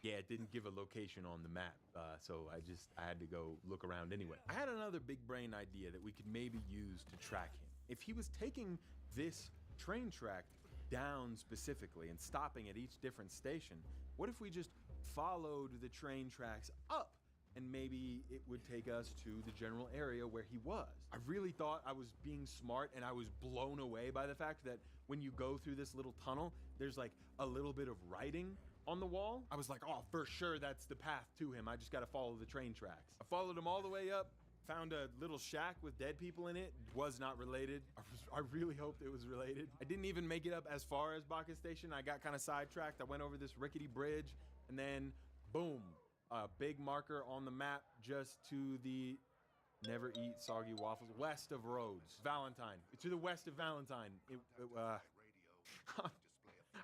Yeah, it didn't give a location on the map, so I had to go look around anyway. I had another big brain idea that we could maybe use to track him. If he was taking this train track down specifically and stopping at each different station, what if we just followed the train tracks up and maybe it would take us to the general area where he was? I really thought I was being smart, and I was blown away by the fact that when you go through this little tunnel, there's like a little bit of writing on the wall. I was like, oh, for sure that's the path to him. I just gotta follow the train tracks. I followed him all the way up, found a little shack with dead people in it. Was not related. I really hoped it was related. I didn't even make it up as far as Bacchus Station. I got kind of sidetracked. I went over this rickety bridge, and then boom, a big marker on the map just to the never eat soggy waffles, west of Rhodes. Valentine. To the west of Valentine.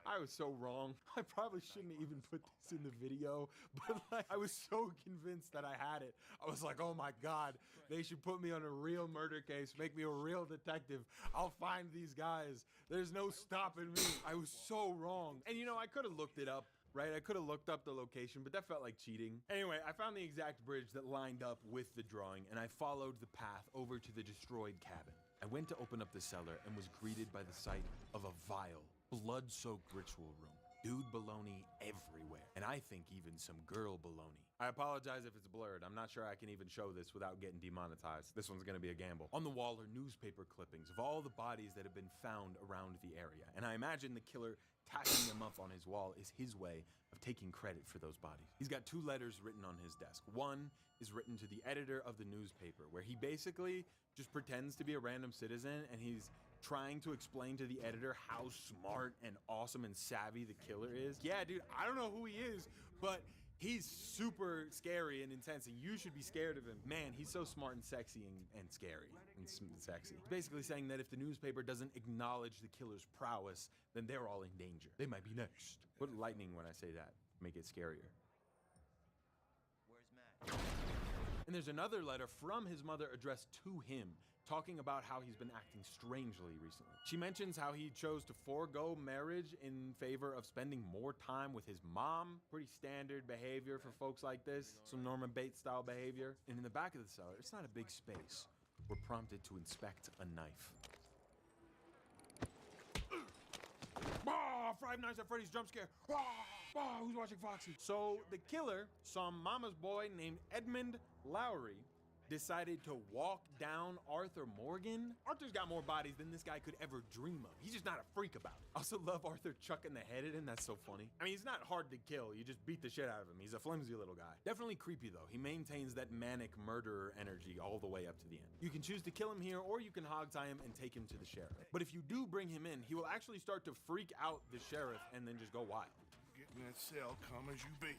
I was so wrong. I probably shouldn't have even put this in the video, but like, I was so convinced that I had it. I was like, oh my God, they should put me on a real murder case, make me a real detective. I'll find these guys. There's no stopping me. I was so wrong. And you know, I could have looked it up, right? I could have looked up the location, but that felt like cheating. Anyway, I found the exact bridge that lined up with the drawing, and I followed the path over to the destroyed cabin. I went to open up the cellar and was greeted by the sight of a vile, blood-soaked ritual room. Dude baloney everywhere, and I think even some girl baloney. I apologize if it's blurred. I'm not sure I can even show this without getting demonetized. This one's gonna be a gamble. On the wall are newspaper clippings of all the bodies that have been found around the area, and I imagine the killer tacking them up on his wall is his way of taking credit for those bodies. He's got 2 letters written on his desk. One is written to the editor of the newspaper, where he basically just pretends to be a random citizen, and he's trying to explain to the editor how smart and awesome and savvy the killer is. Yeah, dude, I don't know who he is, but he's super scary and intense, and you should be scared of him. Man, he's so smart and sexy and scary and sexy. He's basically saying that if the newspaper doesn't acknowledge the killer's prowess, then they're all in danger. They might be next. Put lightning when I say that. Make it scarier. Where's Matt? And there's another letter from his mother addressed to him, talking about how he's been acting strangely recently. She mentions how he chose to forego marriage in favor of spending more time with his mom. Pretty standard behavior for folks like this. Some Norman Bates style behavior. And in the back of the cellar, it's not a big space. We're prompted to inspect a knife. Five Nights at Freddy's jump scare. Who's watching Foxy? So the killer, some mama's boy named Edmund Lowry, decided to walk down Arthur Morgan. Arthur's got more bodies than this guy could ever dream of. He's just not a freak about it. I also love Arthur chucking the head at him. That's so funny. I mean, he's not hard to kill. You just beat the shit out of him. He's a flimsy little guy. Definitely creepy though. He maintains that manic murderer energy all the way up to the end. You can choose to kill him here, or you can hog tie him and take him to the sheriff. But if you do bring him in, he will actually start to freak out the sheriff and then just go wild. Get in that cell, come as you be.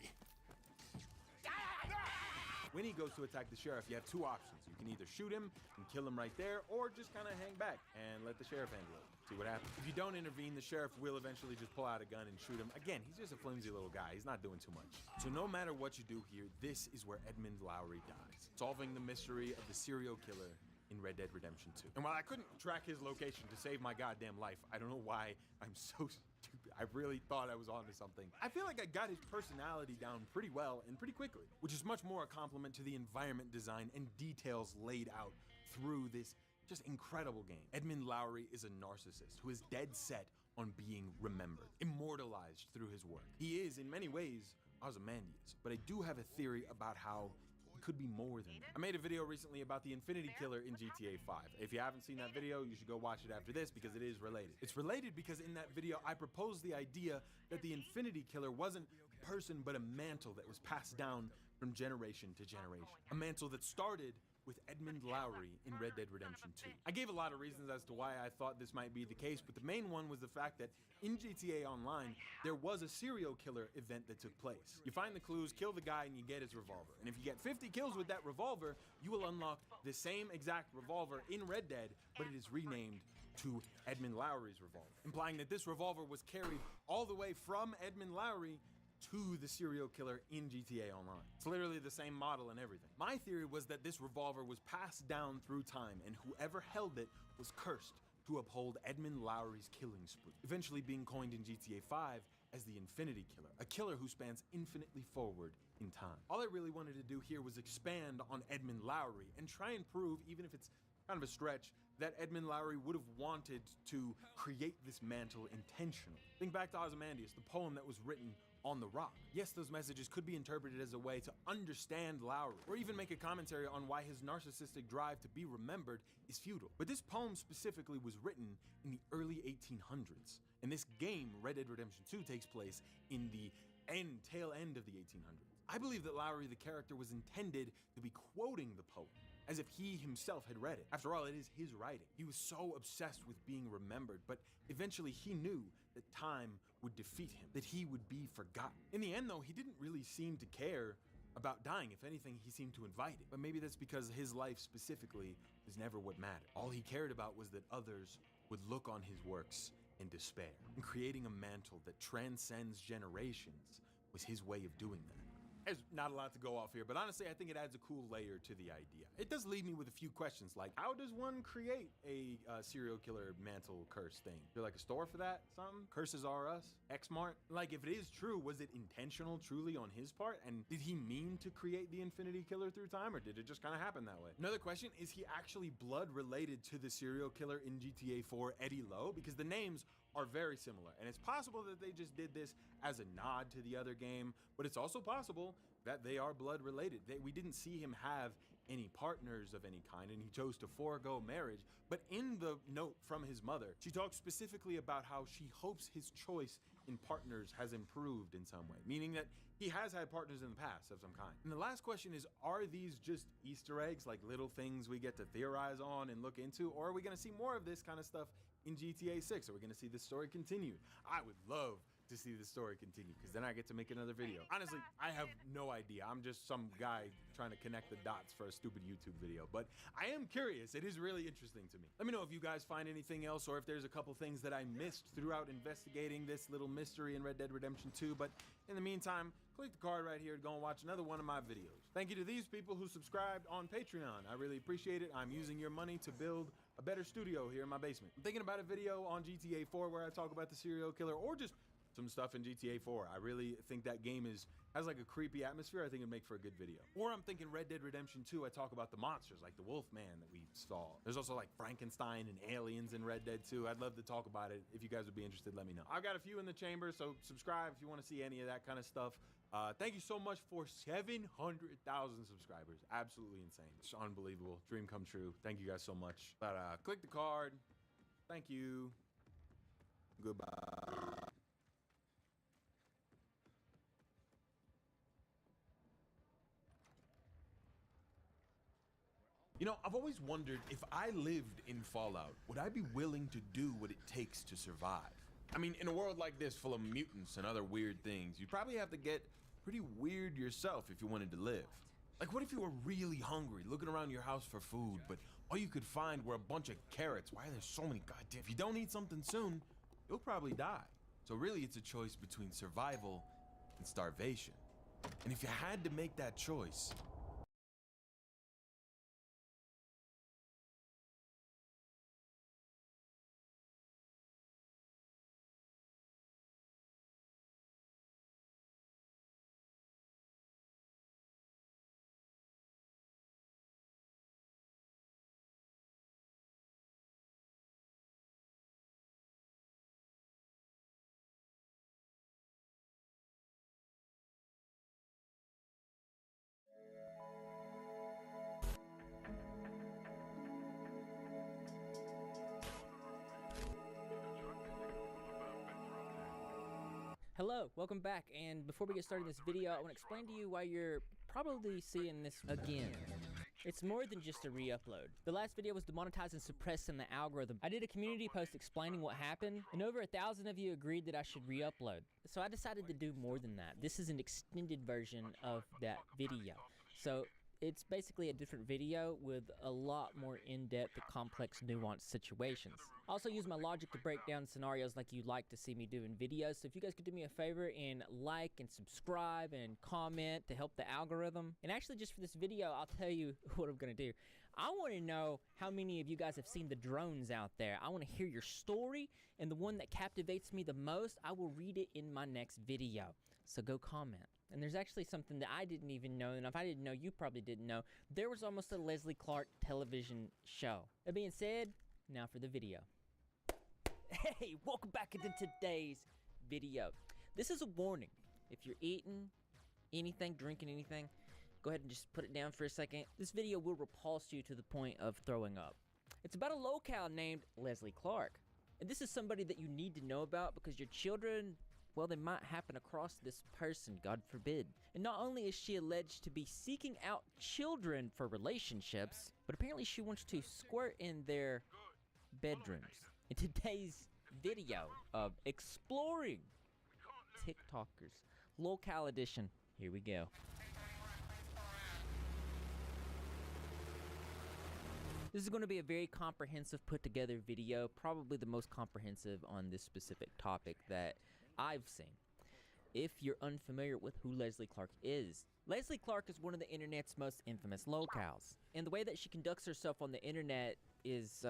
When he goes to attack the sheriff, you have two options. You can either shoot him and kill him right there, or just kind of hang back and let the sheriff handle it. See what happens. If you don't intervene, the sheriff will eventually just pull out a gun and shoot him. Again, he's just a flimsy little guy. He's not doing too much. So no matter what you do here, this is where Edmund Lowry dies, solving the mystery of the serial killer in Red Dead Redemption 2. And while I couldn't track his location to save my goddamn life, I don't know why I'm so stupid. I really thought I was onto something. I feel like I got his personality down pretty well and pretty quickly, which is much more a compliment to the environment design and details laid out through this just incredible game. Edmund Lowry is a narcissist who is dead set on being remembered, immortalized through his work. He is, in many ways, Ozymandias, but I do have a theory about how he could be more than that. I made a video recently about the Infinity Killer in GTA 5. If you haven't seen that video, you should go watch it after this because it is related. It's related because in that video, I proposed the idea that the Infinity Killer wasn't a person, but a mantle that was passed down from generation to generation. A mantle that started with Edmund Lowry in Red Dead Redemption 2. I gave a lot of reasons as to why I thought this might be the case, but the main one was the fact that in GTA Online, there was a serial killer event that took place. You find the clues, kill the guy, and you get his revolver. And if you get 50 kills with that revolver, you will unlock the same exact revolver in Red Dead, but it is renamed to Edmund Lowry's revolver, implying that this revolver was carried all the way from Edmund Lowry to the serial killer in GTA Online. It's literally the same model and everything. My theory was that this revolver was passed down through time, and whoever held it was cursed to uphold Edmund Lowry's killing spree, eventually being coined in GTA 5 as the Infinity Killer, a killer who spans infinitely forward in time. All I really wanted to do here was expand on Edmund Lowry and try and prove, even if it's kind of a stretch, that Edmund Lowry would have wanted to create this mantle intentionally. Think back to Ozymandias, the poem that was written on the rock. Yes, those messages could be interpreted as a way to understand Lowry, or even make a commentary on why his narcissistic drive to be remembered is futile. But this poem specifically was written in the early 1800s, and this game, Red Dead Redemption 2, takes place in the tail end of the 1800s. I believe that Lowry, the character, was intended to be quoting the poem, as if he himself had read it. After all, it is his writing. He was so obsessed with being remembered, but eventually he knew that time would defeat him, that he would be forgotten. In the end, though, he didn't really seem to care about dying. If anything, he seemed to invite it. But maybe that's because his life specifically was never what mattered. All he cared about was that others would look on his works in despair. And creating a mantle that transcends generations was his way of doing that. There's not a lot to go off here, but honestly, I think it adds a cool layer to the idea. It does leave me with a few questions, like how does one create a serial killer mantle curse thing? Is there like a store for that? Something? Curses R Us? Xmart? Like, if it is true, was it intentional truly on his part? And did he mean to create the Infinity Killer through time, or did it just kind of happen that way? Another question, is he actually blood related to the serial killer in GTA 4, Eddie Lowe? Because the names are very similar, and it's possible that they just did this as a nod to the other game, but it's also possible that they are blood related. We didn't see him have any partners of any kind, and he chose to forego marriage. But in the note from his mother, she talks specifically about how she hopes his choice in partners has improved in some way, meaning that he has had partners in the past of some kind. And the last question is, are these just Easter eggs, like little things we get to theorize on and look into, or are we gonna see more of this kind of stuff in GTA 6? Are we gonna see this story continue? I would love to see the story continue, because then I get to make another video. Honestly, I have no idea. I'm just some guy trying to connect the dots for a stupid YouTube video, but I am curious. It is really interesting to me. Let me know if you guys find anything else, or if there's a couple things that I missed throughout investigating this little mystery in Red Dead Redemption 2, but in the meantime, click the card right here to go and watch another one of my videos. Thank you to these people who subscribed on Patreon. I really appreciate it. I'm using your money to build a better studio here in my basement. I'm thinking about a video on GTA 4 where I talk about the serial killer, or just some stuff in GTA 4. I really think that game has like a creepy atmosphere. I think it'd make for a good video. Or I'm thinking Red Dead Redemption 2, I talk about the monsters, like the Wolfman that we saw. There's also like Frankenstein and aliens in Red Dead 2. I'd love to talk about it. If you guys would be interested, let me know. I've got a few in the chamber, so subscribe if you want to see any of that kind of stuff. Thank you so much for 700,000 subscribers. Absolutely insane. It's unbelievable. Dream come true. Thank you guys so much. But click the card. Thank you. Goodbye. You know, I've always wondered, if I lived in Fallout, would I be willing to do what it takes to survive? I mean, in a world like this full of mutants and other weird things, you'd probably have to get pretty weird yourself if you wanted to live. Like, what if you were really hungry, looking around your house for food, but all you could find were a bunch of carrots? Why are there so many goddamn... If you don't eat something soon, you'll probably die. So really, it's a choice between survival and starvation. And if you had to make that choice... Hello, welcome back, and before we get started in this video, I want to explain to you why you're probably seeing this again. It's more than just a re-upload. The last video was demonetized and suppressed in the algorithm. I did a community post explaining what happened, and over 1,000 of you agreed that I should re-upload. So I decided to do more than that. This is an extended version of that video. So it's basically a different video with a lot more in-depth, complex, nuanced situations. I also use my logic to break down scenarios like you'd like to see me do in videos. So if you guys could do me a favor and like and subscribe and comment to help the algorithm. And actually just for this video, I'll tell you what I'm gonna do. I wanna know how many of you guys have seen the drones out there. I wanna hear your story, and the one that captivates me the most, I will read it in my next video. So go comment. And there's actually something that I didn't even know, and if I didn't know, you probably didn't know. There was almost a Leslie Clark television show. That being said, now for the video. Hey, welcome back into today's video. This is a warning. If you're eating anything, drinking anything, go ahead and just put it down for a second. This video will repulse you to the point of throwing up. It's about a locale named Leslie Clark. And this is somebody that you need to know about because your children, well, they might happen across this person, God forbid. And not only is she alleged to be seeking out children for relationships, but apparently she wants to squirt in their bedrooms. In today's video of exploring TikTokers, locale edition, here we go. This is going to be a very comprehensive, put together video, probably the most comprehensive on this specific topic that I've seen. If you're unfamiliar with who Leslie Clark is, Leslie Clark is one of the internet's most infamous locales. And the way that she conducts herself on the internet is,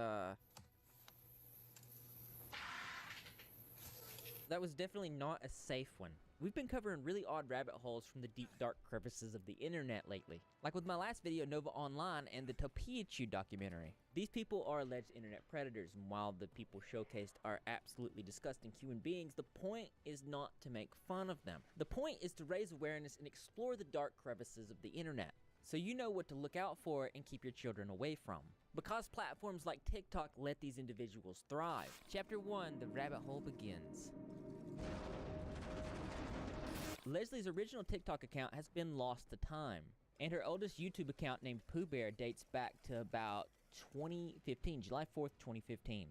that was definitely not a safe one. We've been covering really odd rabbit holes from the deep dark crevices of the internet lately. Like with my last video, Nova Online, and the Topiachu documentary. These people are alleged internet predators, and while the people showcased are absolutely disgusting human beings, the point is not to make fun of them. The point is to raise awareness and explore the dark crevices of the internet, so you know what to look out for and keep your children away from. Because platforms like TikTok let these individuals thrive. Chapter 1, the rabbit hole begins. Leslie's original TikTok account has been lost to time, and her oldest YouTube account named Pooh Bear dates back to about 2015, July 4th, 2015.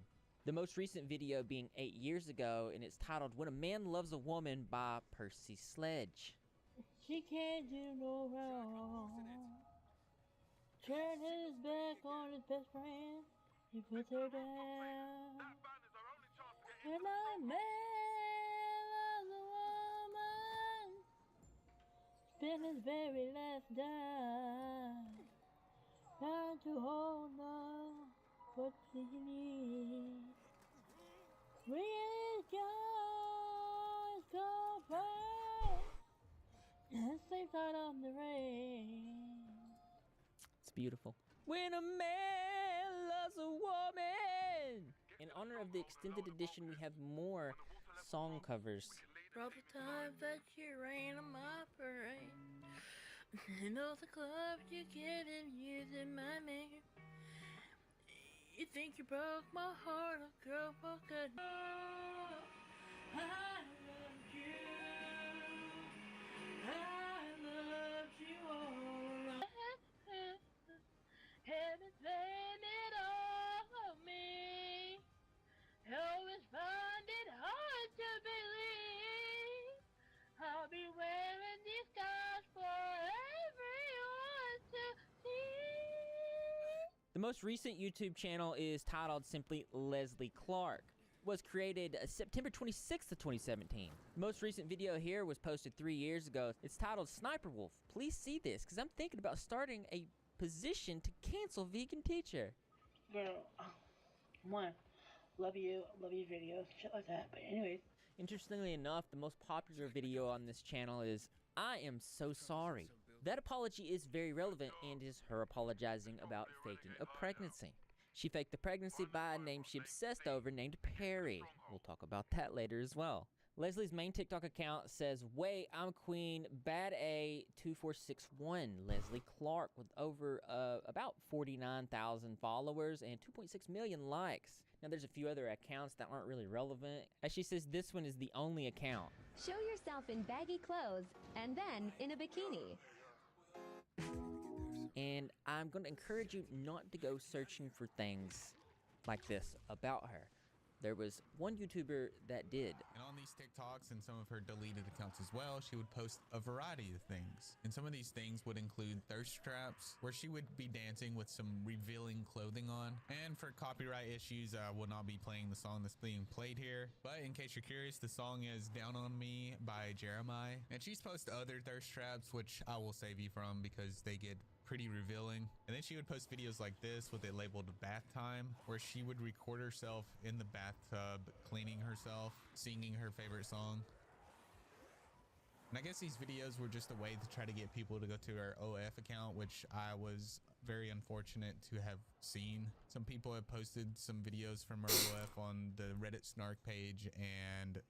The most recent video being 8 years ago, and it's titled When a Man Loves a Woman by Percy Sledge. She can't do no wrong. Turn his back on his best friend. He puts her down. When a man loves a woman, spend his very last dime, trying to hold on what she needs. Real joys go bright and sleep out on the rain. It's beautiful. When a man loves a woman. In honor of the extended edition, we have more song covers. All the times that you rain on my parade, and all the clubs you get in using my name. You think you broke my heart, oh girl, for good. Oh, I loved you. I loved you all along. Heaven's playing it all for me. Always find it hard The most recent YouTube channel is titled simply Leslie Clark. Was created September 26th of 2017. The most recent video here was posted 3 years ago. It's titled Sniper Wolf. Please see this, because I'm thinking about starting a position to cancel Vegan Teacher. Girl, one, love your videos, shit like that. But anyways. Interestingly enough, the most popular video on this channel is I am so sorry. That apology is very relevant and is her apologizing about faking a pregnancy. She faked the pregnancy by a name she obsessed over named Perry. We'll talk about that later as well. Leslie's main TikTok account says, "Wait, I'm Queen Bad A 2461 Leslie Clark," with over about 49,000 followers and 2.6 million likes. Now there's a few other accounts that aren't really relevant. As she says, this one is the only account. Show yourself in baggy clothes and then in a bikini. And I'm going to encourage you not to go searching for things like this about her. There was one YouTuber that did. And on these TikToks and some of her deleted accounts as well, she would post a variety of things. And some of these things would include thirst traps, where she would be dancing with some revealing clothing on. And for copyright issues, I will not be playing the song that's being played here. But in case you're curious, the song is Down on Me by Jeremiah. And she's posted other thirst traps, which I will save you from because they get pretty revealing. And then she would post videos like this with it labeled bath time, where she would record herself in the bathtub cleaning herself, singing her favorite song. And I guess these videos were just a way to try to get people to go to her OF account, which I was very unfortunate to have seen. Some people have posted some videos from her OF on the Reddit Snark page, and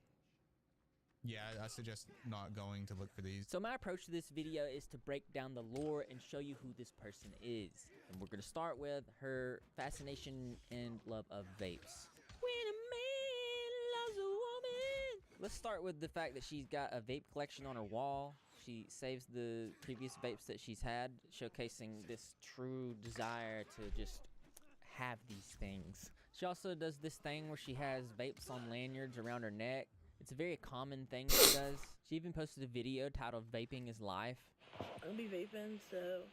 yeah, I suggest not going to look for these. So my approach to this video is to break down the lore and show you who this person is. And we're going to start with her fascination and love of vapes. When a man loves a woman. Let's start with the fact that she's got a vape collection on her wall. She saves the previous vapes that she's had, showcasing this true desire to just have these things. She also does this thing where she has vapes on lanyards around her neck. It's a very common thing she does. She even posted a video titled Vaping is Life. I'll be vaping, so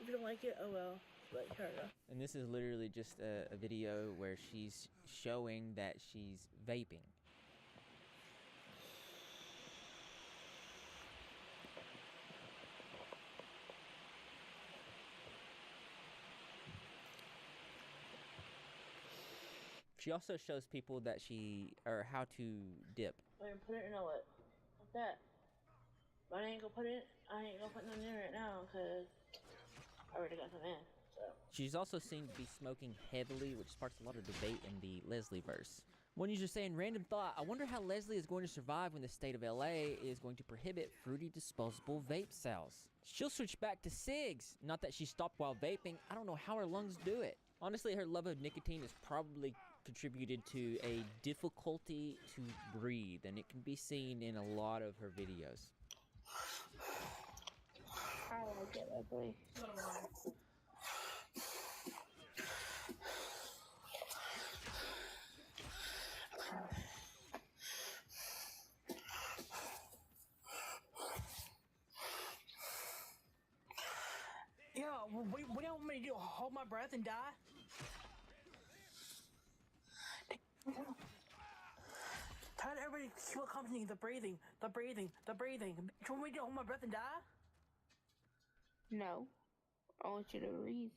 if you don't like it, oh well. But here I go. And this is literally just a video where she's showing that she's vaping. She also shows people that how to dip. Wait, put it in a what? Like that. But I ain't gonna put nothing in right now, cause I already got some in, so. She's also seen to be smoking heavily, which sparks a lot of debate in the Leslie-verse. One user saying, random thought, I wonder how Leslie is going to survive when the state of LA is going to prohibit fruity disposable vape sales. She'll switch back to cigs. Not that she stopped while vaping, I don't know how her lungs do it. Honestly, her love of nicotine has probably contributed to a difficulty to breathe, and it can be seen in a lot of her videos. How do I get ugly? Yeah, what do you want me to do? Hold my breath and die? Tell everybody keep accompanying the breathing. Do you want me to hold my breath and die? No. I want you to breathe.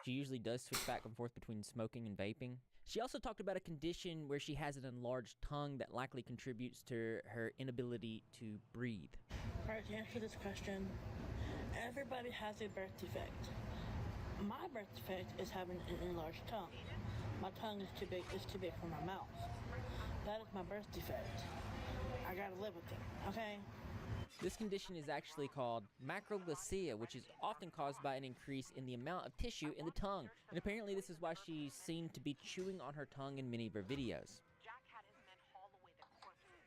She usually does switch back and forth between smoking and vaping. She also talked about a condition where she has an enlarged tongue that likely contributes to her inability to breathe. Alright, to answer this question, everybody has a birth defect. My birth defect is having an enlarged tongue. My tongue is too big for my mouth. That is my birth defect. I gotta live with it, okay? This condition is actually called macroglycia, which is often caused by an increase in the amount of tissue in the tongue. And apparently this is why she's seen to be chewing on her tongue in many of her videos. Jack had his men haul away the corpses.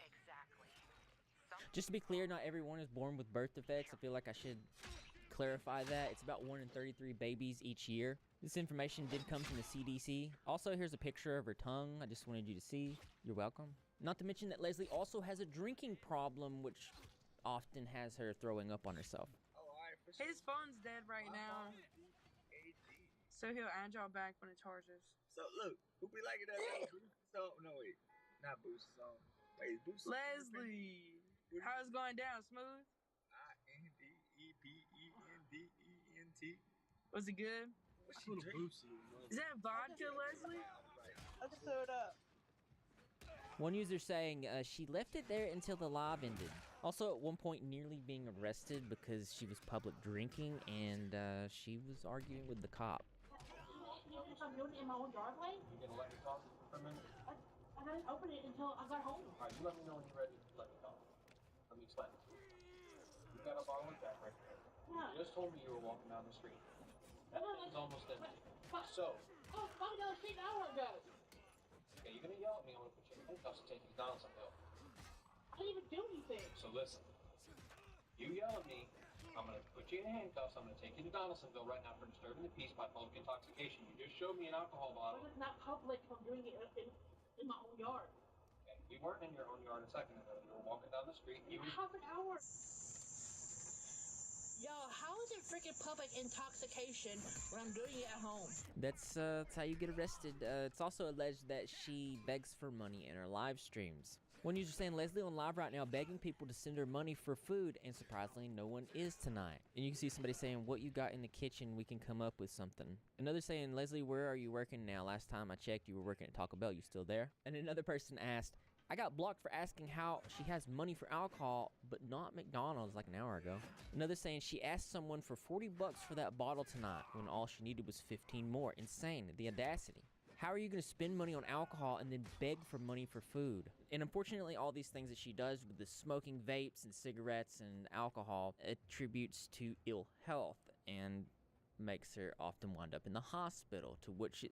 Exactly. Just to be clear, not everyone is born with birth defects. I feel like I should clarify that. It's about 1 in 33 babies each year. This information did come from the CDC. Also, here's a picture of her tongue. I just wanted you to see. You're welcome. Not to mention that Leslie also has a drinking problem, which often has her throwing up on herself. His phone's dead right now. So he'll add y'all back when it charges. So look, who be liking that Boost song? No wait, not Boost song. Wait, Boost. Leslie, how's it going down? Smooth? INDEPENDENT. Was it good? What's she drinking? Is that vodka, Leslie? I just threw it up. One user saying she left it there until the live ended. Also, at one point, nearly being arrested because she was public drinking and she was arguing with the cop. If I'm doing it in my own driveway? You gonna let me talk for a minute? I didn't open it until I got home. Alright, you let me know when you're ready to let me talk. Let me explain it to you. You got a bottle of Jack right there. Yeah. You just told me you were walking down the street. That thing's almost empty. So? Oh, walking down the street an hour ago. Okay, you're gonna yell at me, I'm gonna put you in handcuffs and take you to Donaldsonville. I didn't even do anything. So listen. You yell at me, I'm gonna put you in handcuffs, I'm gonna take you to Donaldsonville right now for disturbing the peace by public intoxication. You just showed me an alcohol bottle. But it's not public if I'm doing it in my own yard. Okay, we weren't in your own yard a second ago. You were walking down the street. You were... Half an hour. Yo, how is it freaking public intoxication when I'm doing it at home? That's how you get arrested. It's also alleged that she begs for money in her live streams. One user saying Leslie on live right now begging people to send her money for food, and surprisingly no one is tonight. And you can see somebody saying, what you got in the kitchen, we can come up with something. Another saying, Leslie, where are you working now? Last time I checked, you were working at Taco Bell. You still there? And another person asked, I got blocked for asking how she has money for alcohol, but not McDonald's like an hour ago. Another saying she asked someone for 40 bucks for that bottle tonight when all she needed was 15 more. Insane, the audacity. How are you going to spend money on alcohol and then beg for money for food? And unfortunately, all these things that she does with the smoking vapes and cigarettes and alcohol attributes to ill health and makes her often wind up in the hospital, to which